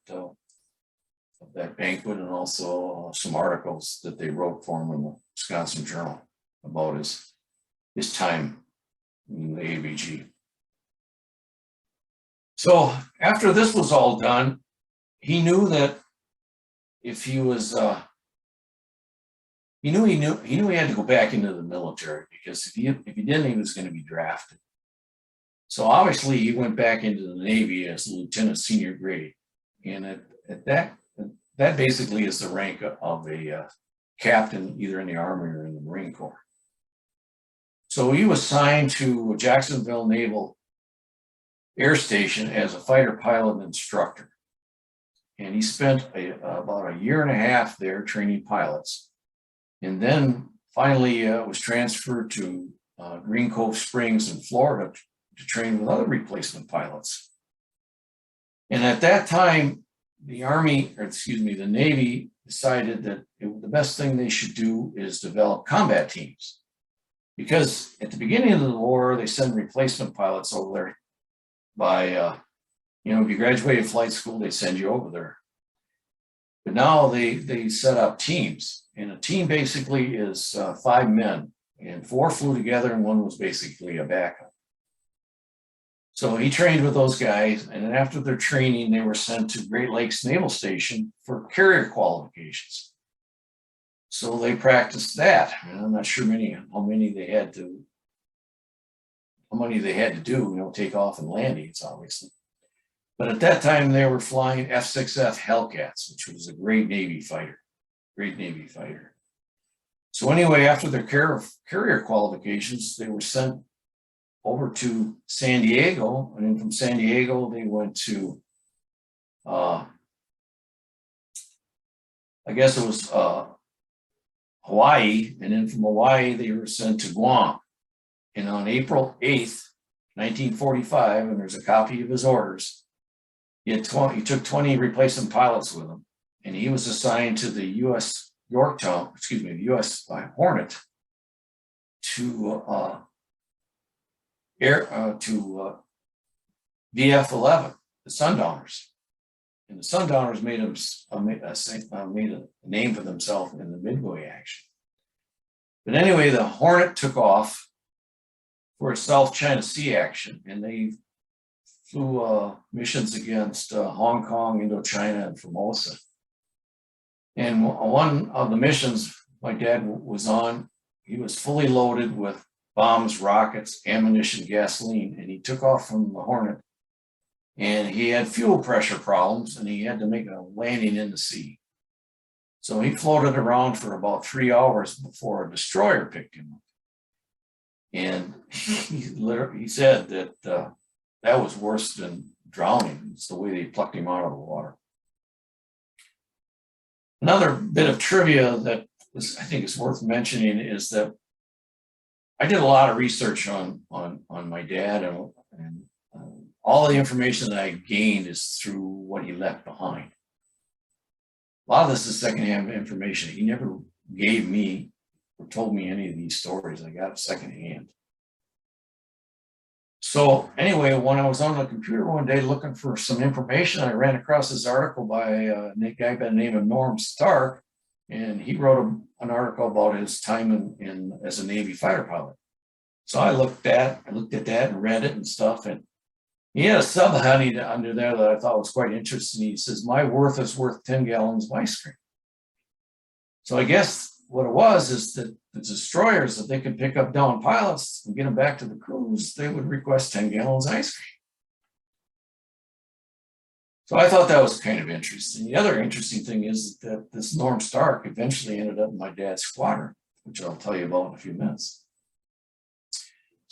banquet, and also some articles that they wrote for him in the Wisconsin Journal about his time in the ABG. So after this was all done, he knew that if he was, he knew he had to go back into the military, because if he didn't, he was going to be drafted. So obviously he went back into the Navy as a lieutenant senior grade, and at that basically is the rank of a captain, either in the Army or in the Marine Corps. So he was signed to Jacksonville Naval Air Station as a fighter pilot instructor. And he spent about a year and a half there training pilots. And then finally was transferred to Green Cove Springs in Florida to train with other replacement pilots. And at that time, the Navy decided that the best thing they should do is develop combat teams. Because at the beginning of the war, they send replacement pilots over there by, if you graduated flight school, they send you over there. But now they set up teams, and a team basically is 5 men, and 4 flew together, and 1 was basically a backup. So he trained with those guys, and then after their training, they were sent to Great Lakes Naval Station for carrier qualifications. So they practiced that. And I'm not sure how many they had to do, take off and landings, obviously. But at that time, they were flying F-6F Hellcats, which was a great Navy fighter. So anyway, after their carrier qualifications, they were sent over to San Diego, and then from San Diego, they went to, I guess it was Hawaii, and then from Hawaii, they were sent to Guam. And on April 8th, 1945, and there's a copy of his orders, he took 20 replacement pilots with him, and he was assigned to the U.S. Hornet to VF-11, the Sundowners. And the Sundowners made a name for themselves in the Midway action. But anyway, the Hornet took off for a South China Sea action, and they flew missions against Hong Kong, Indochina, and Formosa. And one of the missions my dad was on, he was fully loaded with bombs, rockets, ammunition, gasoline, and he took off from the Hornet. And he had fuel pressure problems, and he had to make a landing in the sea. So he floated around for about 3 hours before a destroyer picked him up. And he said that that was worse than drowning. It's the way they plucked him out of the water. Another bit of trivia that I think is worth mentioning is that I did a lot of research on my dad, and all the information that I gained is through what he left behind. A lot of this is secondhand information. He never gave me or told me any of these stories. I got it secondhand. So anyway, when I was on the computer one day looking for some information, I ran across this article by a guy by the name of Norm Stark, and he wrote an article about his time as a Navy fighter pilot. So I looked at that and read it and stuff, and he had a subheading under there that I thought was quite interesting. He says, "My worth is worth 10 gallons of ice cream." So I guess what it was is that the destroyers, if they could pick up down pilots and get them back to the crews, they would request 10 gallons of ice cream. So I thought that was kind of interesting. The other interesting thing is that this Norm Stark eventually ended up in my dad's squadron, which I'll tell you about in a few minutes.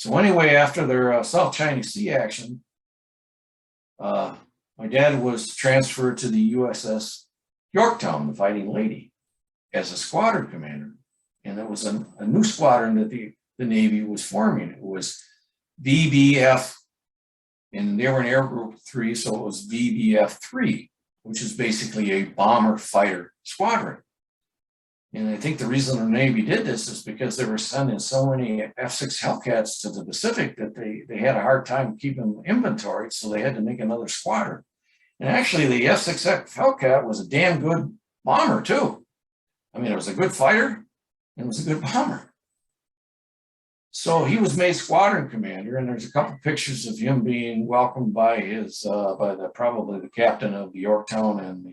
So anyway, after their South China Sea action, my dad was transferred to the USS Yorktown, the Fighting Lady, as a squadron commander. And it was a new squadron that the Navy was forming. It was VBF, and they were in Air Group 3, so it was VBF 3, which is basically a bomber fighter squadron. And I think the reason the Navy did this is because they were sending so many F-6 Hellcats to the Pacific that they had a hard time keeping inventory, so they had to make another squadron. And actually, the F-6 Hellcat was a damn good bomber, too. I mean, it was a good fighter, and it was a good bomber. So he was made squadron commander, and there's a couple pictures of him being welcomed by his probably the captain of the Yorktown and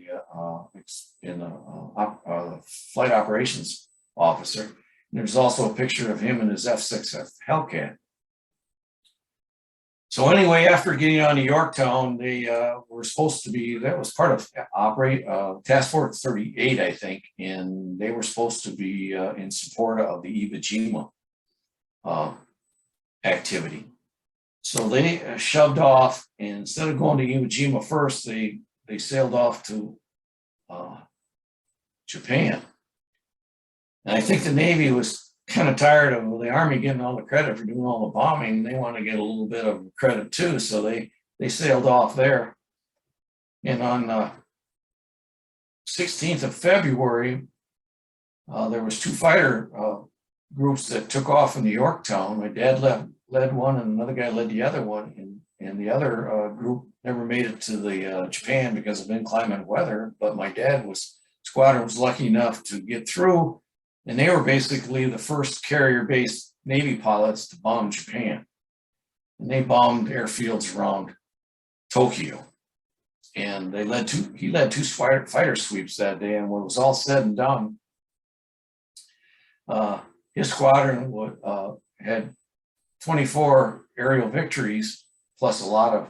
the flight operations officer. And there's also a picture of him and his F-6 Hellcat. So anyway, after getting on to Yorktown, they were supposed to be, that was part of Task Force 38, I think, and they were supposed to be in support of the Iwo Jima activity. So they shoved off, and instead of going to Iwo Jima first, they sailed off to Japan. And I think the Navy was kind of tired of the Army getting all the credit for doing all the bombing. They want to get a little bit of credit too, so they sailed off there. And on 16th of February, there was two fighter groups that took off in the Yorktown. My dad led one, and another guy led the other one. And the other group never made it to the Japan because of inclement weather. But my squadron was lucky enough to get through, and they were basically the first carrier-based Navy pilots to bomb Japan. And they bombed airfields around Tokyo. And he led two fighter sweeps that day. And when it was all said and done, his squadron had 24 aerial victories, plus a lot of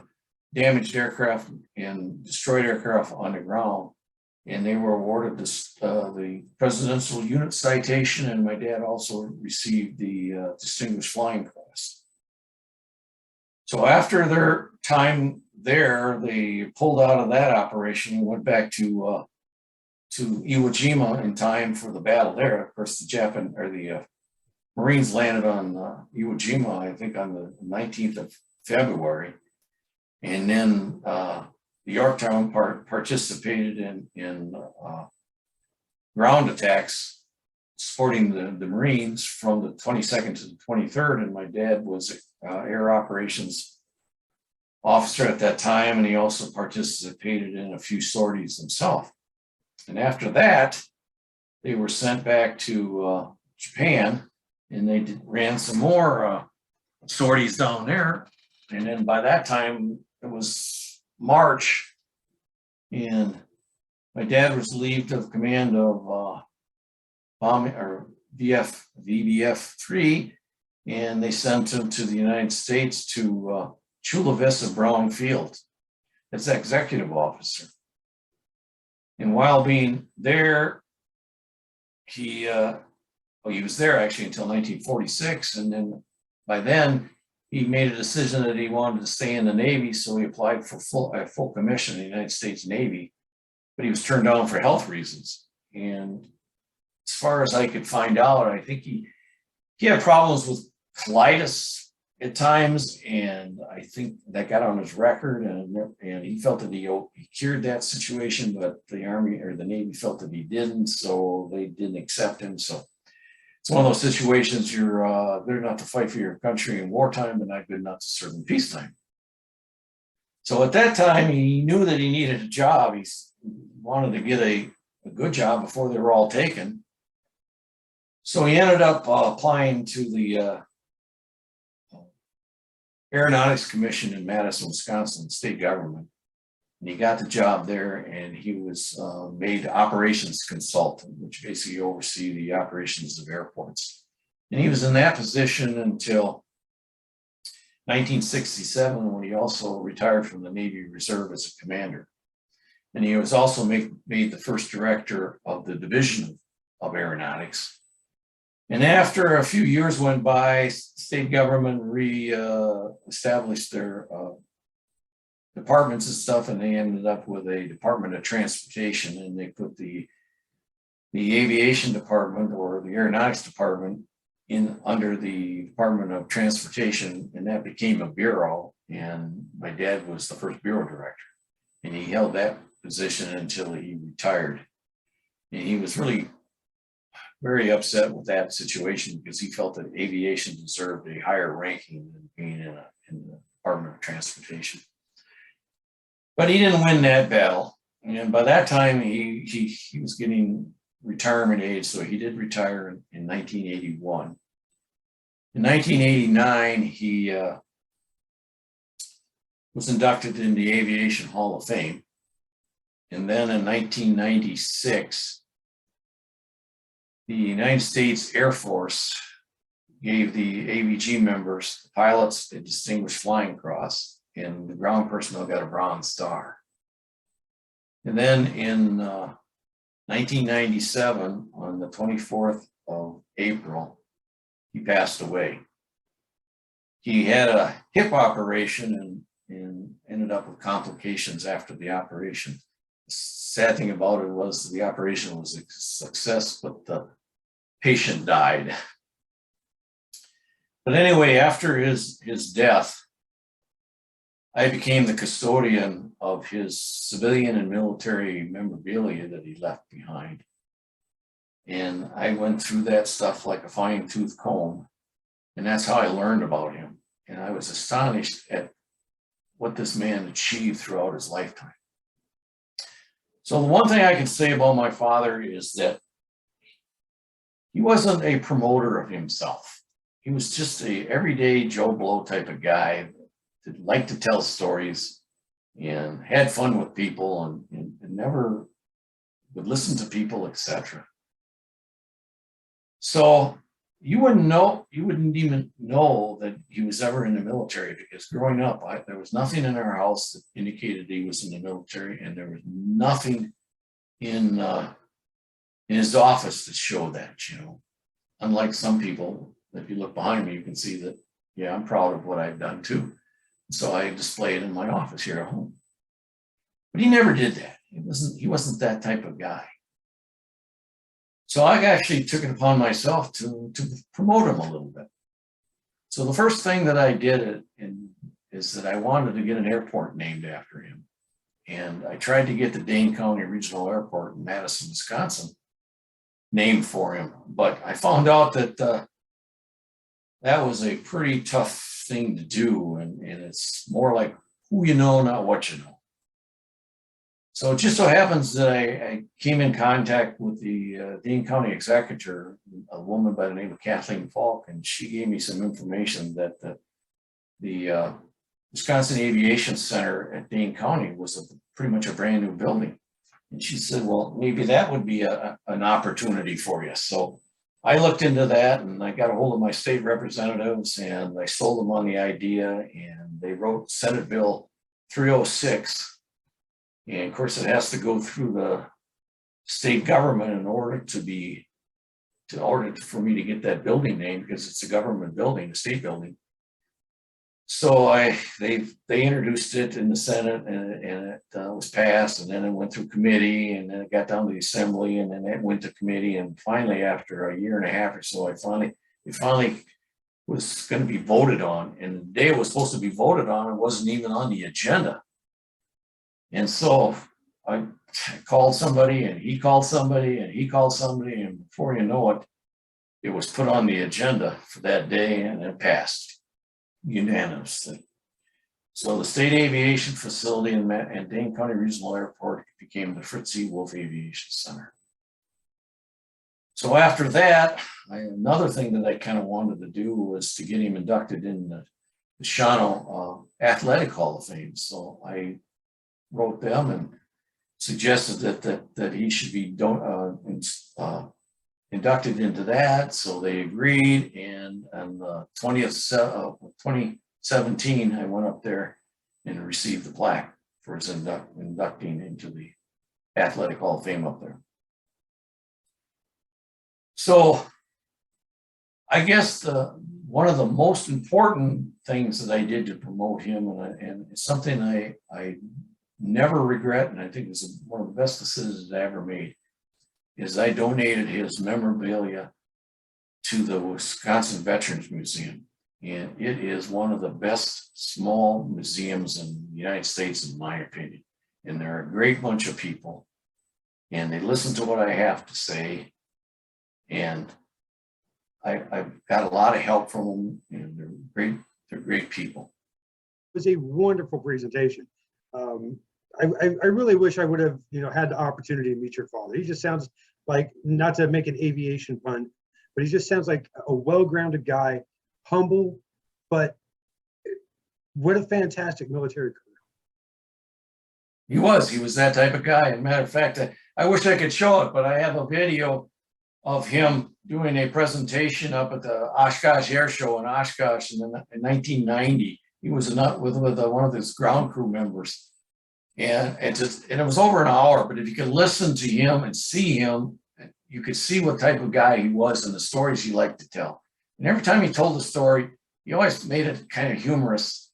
damaged aircraft and destroyed aircraft on the ground. And they were awarded the Presidential Unit Citation, and my dad also received the Distinguished Flying Cross. So after their time there, they pulled out of that operation and went back to Iwo Jima in time for the battle there. Of course, the Marines landed on Iwo Jima, I think, on the 19th of February. And then the Yorktown participated in ground attacks, supporting the Marines from the 22nd to the 23rd. And my dad was air operations officer at that time, and he also participated in a few sorties himself. And after that, they were sent back to Japan, and they ran some more sorties down there. And then by that time, it was March, and my dad was relieved of command of bombing or VBF 3, and they sent him to the United States to Chula Vista Brown Field as executive officer. And while being there, he was there actually until 1946, and then by then he made a decision that he wanted to stay in the Navy, so he applied for full commission in the United States Navy, but he was turned down for health reasons. And as far as I could find out, I think he had problems with colitis at times, and I think that got on his record, and he felt that he cured that situation, but the Army or the Navy felt that he didn't, so they didn't accept him. So it's one of those situations you're good enough to fight for your country in wartime, but not good enough to serve in peacetime. So at that time, he knew that he needed a job. He wanted to get a good job before they were all taken. So he ended up applying to the Aeronautics Commission in Madison, Wisconsin, state government. And he got the job there, and he was made operations consultant, which basically oversee the operations of airports. And he was in that position until 1967, when he also retired from the Navy Reserve as a commander. And he was also made the first director of the Division of Aeronautics. And after a few years went by, state government established their departments and stuff, and they ended up with a Department of Transportation, and they put the aviation department or the aeronautics department in under the Department of Transportation, and that became a bureau. And my dad was the first bureau director, and he held that position until he retired. And he was really very upset with that situation because he felt that aviation deserved a higher ranking than being in the Department of Transportation. But he didn't win that battle. And by that time, he was getting retirement age, so he did retire in 1981. In 1989, he was inducted in the Aviation Hall of Fame. And then in 1996, the United States Air Force gave the AVG members, the pilots, a Distinguished Flying Cross, and the ground personnel got a Bronze Star. And then in 1997, on the 24th of April, he passed away. He had a hip operation and ended up with complications after the operation. The sad thing about it was the operation was a success, but the patient died. But anyway, after his death, I became the custodian of his civilian and military memorabilia that he left behind. And I went through that stuff like a fine-tooth comb. And that's how I learned about him. And I was astonished at what this man achieved throughout his lifetime. So the one thing I can say about my father is that he wasn't a promoter of himself. He was just a everyday Joe Blow type of guy that liked to tell stories and had fun with people and never would listen to people, etc. So you wouldn't even know that he was ever in the military, because growing up, there was nothing in our house that indicated he was in the military, and there was nothing in his office that showed that, you know. Unlike some people, if you look behind me, you can see that, yeah, I'm proud of what I've done too. So I display it in my office here at home. But he never did that. He wasn't that type of guy. So I actually took it upon myself to promote him a little bit. So the first thing that I did is that I wanted to get an airport named after him. And I tried to get the Dane County Regional Airport in Madison, Wisconsin named for him. But I found out that that was a pretty tough thing to do. And it's more like who you know, not what you know. So it just so happens that I came in contact with the Dane County Executor, a woman by the name of Kathleen Falk, and she gave me some information that the Wisconsin Aviation Center at Dane County was pretty much a brand new building. And she said, well, maybe that would be an opportunity for you. So I looked into that, and I got a hold of my state representatives, and I sold them on the idea, and they wrote Senate Bill 306. And of course, it has to go through the state government in order for me to get that building name, because it's a government building, a state building. So they introduced it in the Senate, and it was passed, and then it went through committee, and then it got down to the assembly, and then it went to committee, and finally, after a year and a half or so, it finally was going to be voted on. And the day it was supposed to be voted on, it wasn't even on the agenda. And so I called somebody, and he called somebody, and he called somebody, and before you know it, it was put on the agenda for that day, and it passed unanimously. So the State Aviation Facility and Dane County Regional Airport became the Fritz Wolf Aviation Center. So after that, another thing that I kind of wanted to do was to get him inducted in the Shawano Athletic Hall of Fame. So I wrote them and suggested that he should be inducted into that. So they agreed, and on the 2017, I went up there and received the plaque for his inducting into the Athletic Hall of Fame up there. So I guess one of the most important things that I did to promote him, and it's something I never regret, and I think it's one of the best decisions I ever made, is I donated his memorabilia to the Wisconsin Veterans Museum. And it is one of the best small museums in the United States, in my opinion. And they're a great bunch of people. And they listen to what I have to say. And I've got a lot of help from them. And they're great people. It was a wonderful presentation. I really wish I would have, had the opportunity to meet your father. He just sounds like, not to make an aviation pun, but he just sounds like a well-grounded guy, humble, but what a fantastic military career. He was that type of guy. As a matter of fact, I wish I could show it, but I have a video of him doing a presentation up at the Oshkosh Air Show in Oshkosh in 1990. He was with one of his ground crew members. And it was over an hour, but if you could listen to him and see him, you could see what type of guy he was and the stories he liked to tell. And every time he told a story, he always made it kind of humorous.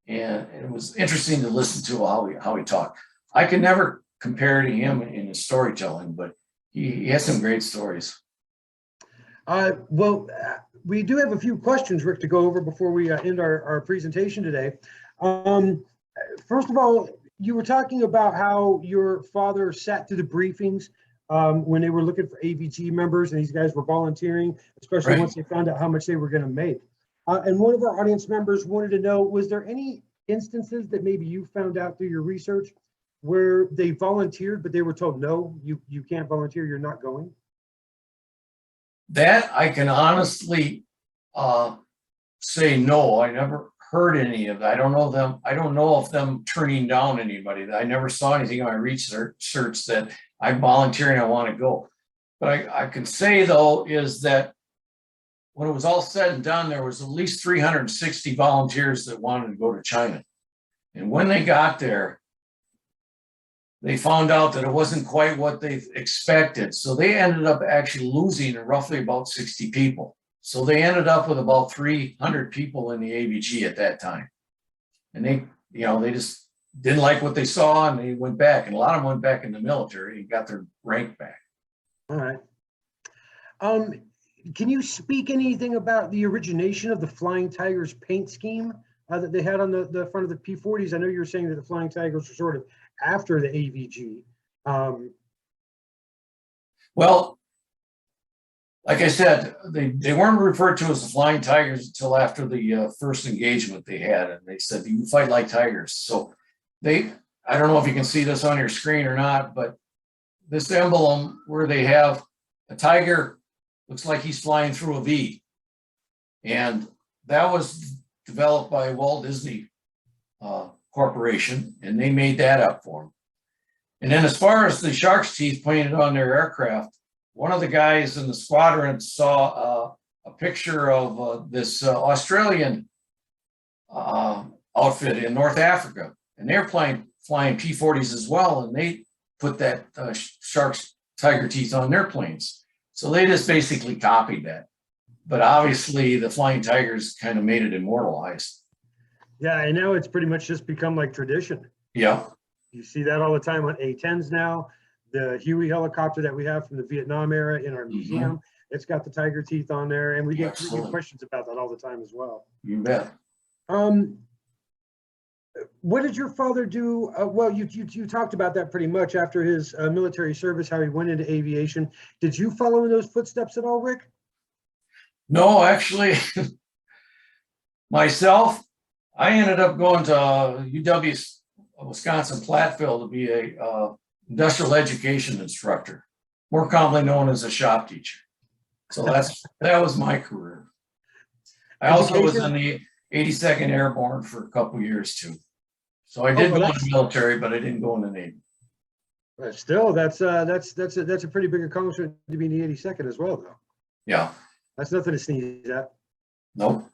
And it was interesting to listen to how he talked. I could never compare to him in his storytelling, but he has some great stories. We do have a few questions, Rick, to go over before we end our presentation today. First of all, you were talking about how your father sat through the briefings when they were looking for AVG members, and these guys were volunteering, especially once they found out how much they were going to make. And one of our audience members wanted to know, was there any instances that maybe you found out through your research where they volunteered, but they were told, no, you can't volunteer, you're not going? That I can honestly say no. I never heard any of that. I don't know them. I don't know of them turning down anybody. I never saw anything in my research that I'm volunteering, I want to go. But I can say though, is that when it was all said and done, there was at least 360 volunteers that wanted to go to China. And when they got there, they found out that it wasn't quite what they expected. So they ended up actually losing roughly about 60 people. So they ended up with about 300 people in the AVG at that time. And they just didn't like what they saw, and they went back. And a lot of them went back in the military and got their rank back. All right. Can you speak anything about the origination of the Flying Tigers paint scheme that they had on the front of the P-40s? I know you were saying that the Flying Tigers were sort of after the AVG. Well, like I said, they weren't referred to as the Flying Tigers until after the first engagement they had, and they said, you fight like tigers. So I don't know if you can see this on your screen or not, but this emblem where they have a tiger, looks like he's flying through a V. And that was developed by Walt Disney Corporation, and they made that up for him. And then as far as the shark's teeth painted on their aircraft, one of the guys in the squadron saw a picture of this Australian outfit in North Africa, and they're flying P-40s as well, and they put that shark's tiger teeth on their planes. So they just basically copied that. But obviously the Flying Tigers kind of made it immortalized. Yeah, and now it's pretty much just become like tradition. Yeah. You see that all the time on A-10s now. The Huey helicopter that we have from the Vietnam era in our museum, it's got the tiger teeth on there, and we get questions about that all the time as well. You bet. What did your father do? Well, you talked about that pretty much after his military service, how he went into aviation. Did you follow in those footsteps at all, Rick? No, actually, myself, I ended up going to UW Wisconsin Platteville to be a industrial education instructor, more commonly known as a shop teacher. So that was my career. I also was in the 82nd Airborne for a couple years too. So I did go in the military, but I didn't go in the Navy. But still, that's a pretty big accomplishment to be in the 82nd as well, though. Yeah. That's nothing to sneeze at. Nope.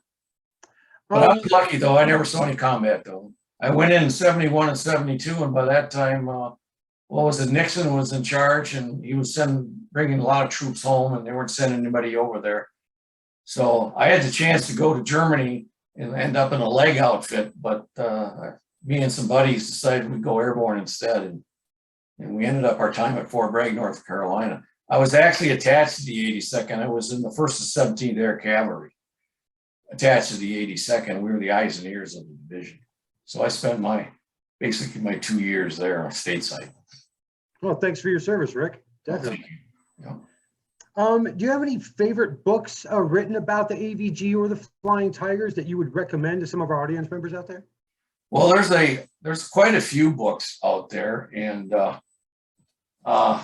But I was lucky though. I never saw any combat though. I went in 71 and 72, and by that time, Nixon was in charge, and he was bringing a lot of troops home, and they weren't sending anybody over there. So I had the chance to go to Germany and end up in a leg outfit, but me and some buddies decided we'd go airborne instead. And we ended up our time at Fort Bragg, North Carolina. I was actually attached to the 82nd. I was in the 1st and 17th Air Cavalry, attached to the 82nd. We were the eyes and ears of the division. So I spent basically my 2 years there stateside. Well, thanks for your service, Rick. Definitely. Thank you. Yeah. Do you have any favorite books written about the AVG or the Flying Tigers that you would recommend to some of our audience members out there? Well, there's quite a few books out there, and I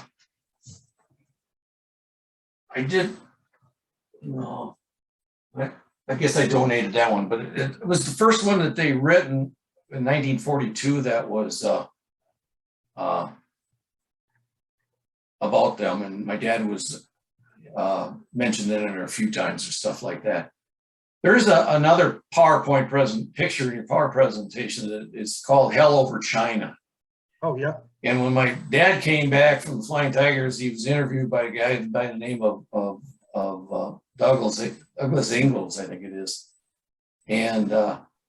did, I guess I donated that one, but it was the first one that they written in 1942 that was about them, and my dad was mentioned in it a few times or stuff like that. There's another PowerPoint picture in your power presentation that is called Hell Over China. Oh, yeah. And when my dad came back from the Flying Tigers, he was interviewed by a guy by the name of Douglas Ingalls, I think it is. And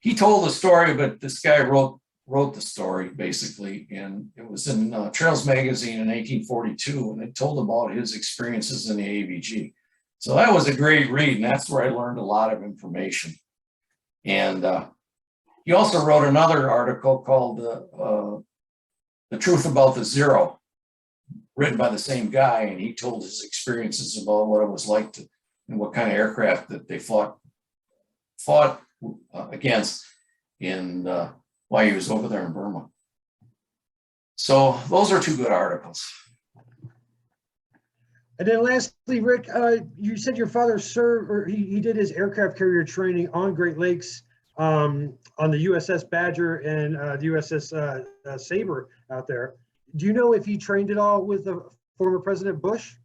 he told the story, but this guy wrote the story basically, and it was in Trails magazine in 1842, and it told about his experiences in the AVG. So that was a great read, and that's where I learned a lot of information. And he also wrote another article called The Truth About the Zero, written by the same guy, and he told his experiences about what it was like to, and what kind of aircraft that they fought against in while he was over there in Burma. So those are two good articles. And then lastly, Rick, you said your father served, or he did his aircraft carrier training on Great Lakes on the USS Badger and the USS Sabre out there. Do you know if he trained at all with former President Bush?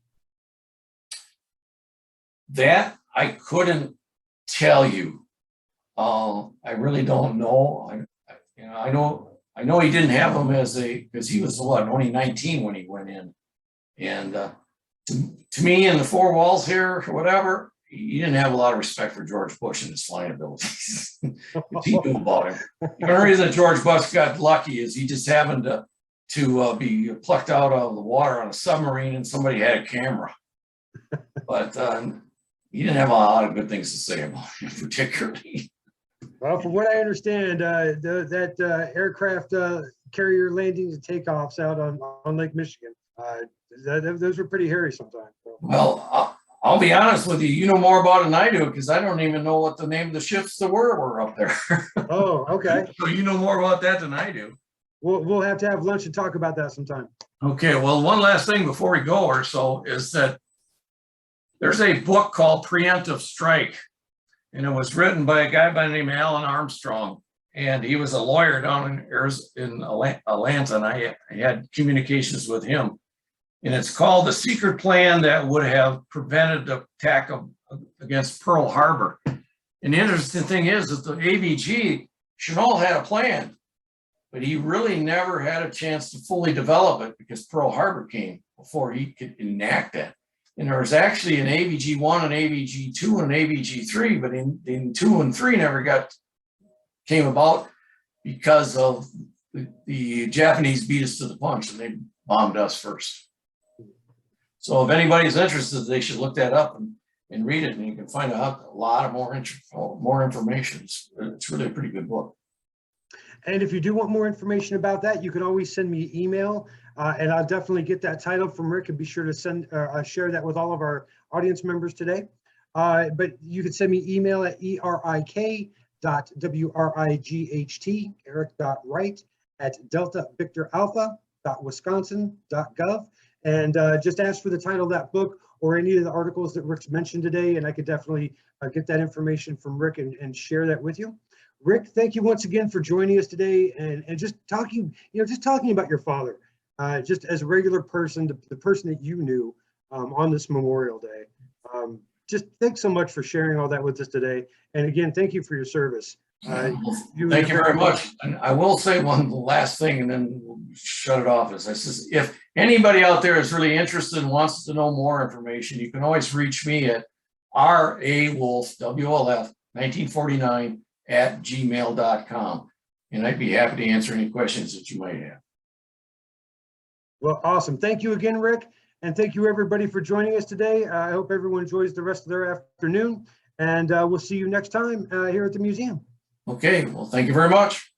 That I couldn't tell you. I really don't know. I know he didn't have him because he was only 19 when he went in, and to me in the four walls here or whatever, he didn't have a lot of respect for George Bush and his flying abilities. He knew about him. The only reason that George Bush got lucky is he just happened to be plucked out of the water on a submarine, and somebody had a camera. But he didn't have a lot of good things to say about him, particularly. Well, from what I understand, that aircraft carrier landings and takeoffs out on Lake Michigan, those were pretty hairy sometimes. So. Well, I'll be honest with you. You know more about it than I do, because I don't even know what the name of the ships that were up there. Oh, okay. So you know more about that than I do. We'll have to have lunch and talk about that sometime. Okay. Well, one last thing before we go or so is that there's a book called Preemptive Strike, and it was written by a guy by the name of Alan Armstrong, and he was a lawyer down in Atlanta, and I had communications with him. And it's called The Secret Plan That Would Have Prevented the Attack against Pearl Harbor. And the interesting thing is that the AVG, Chennault had a plan, but he really never had a chance to fully develop it because Pearl Harbor came before he could enact that. And there was actually an AVG-1, an AVG-2, and an AVG-3, but in 2 and 3 never came about because of the Japanese beat us to the punch, and they bombed us first. So if anybody's interested, they should look that up and read it, and you can find out a lot of more information. It's really a pretty good book. And if you do want more information about that, you can always send me an email, and I'll definitely get that title from Rick and be sure to share that with all of our audience members today. But you can send me email at erik.wright, eric.wright@deltavictoralpha.wisconsin.gov. And just ask for the title of that book or any of the articles that Rick's mentioned today, and I could definitely get that information from Rick and share that with you. Rick, thank you once again for joining us today and just talking, just talking about your father, just as a regular person, the person that you knew on this Memorial Day. Just thanks so much for sharing all that with us today. And again, thank you for your service. Thank you very much. And I will say one last thing, and then we'll shut it off. As I says, if anybody out there is really interested and wants to know more information, you can always reach me at R.A. Wolf, WLF, 1949 @gmail.com. And I'd be happy to answer any questions that you might have. Well, awesome. Thank you again, Rick. And thank you everybody for joining us today. I hope everyone enjoys the rest of their afternoon, and we'll see you next time here at the museum. Okay, well, thank you very much.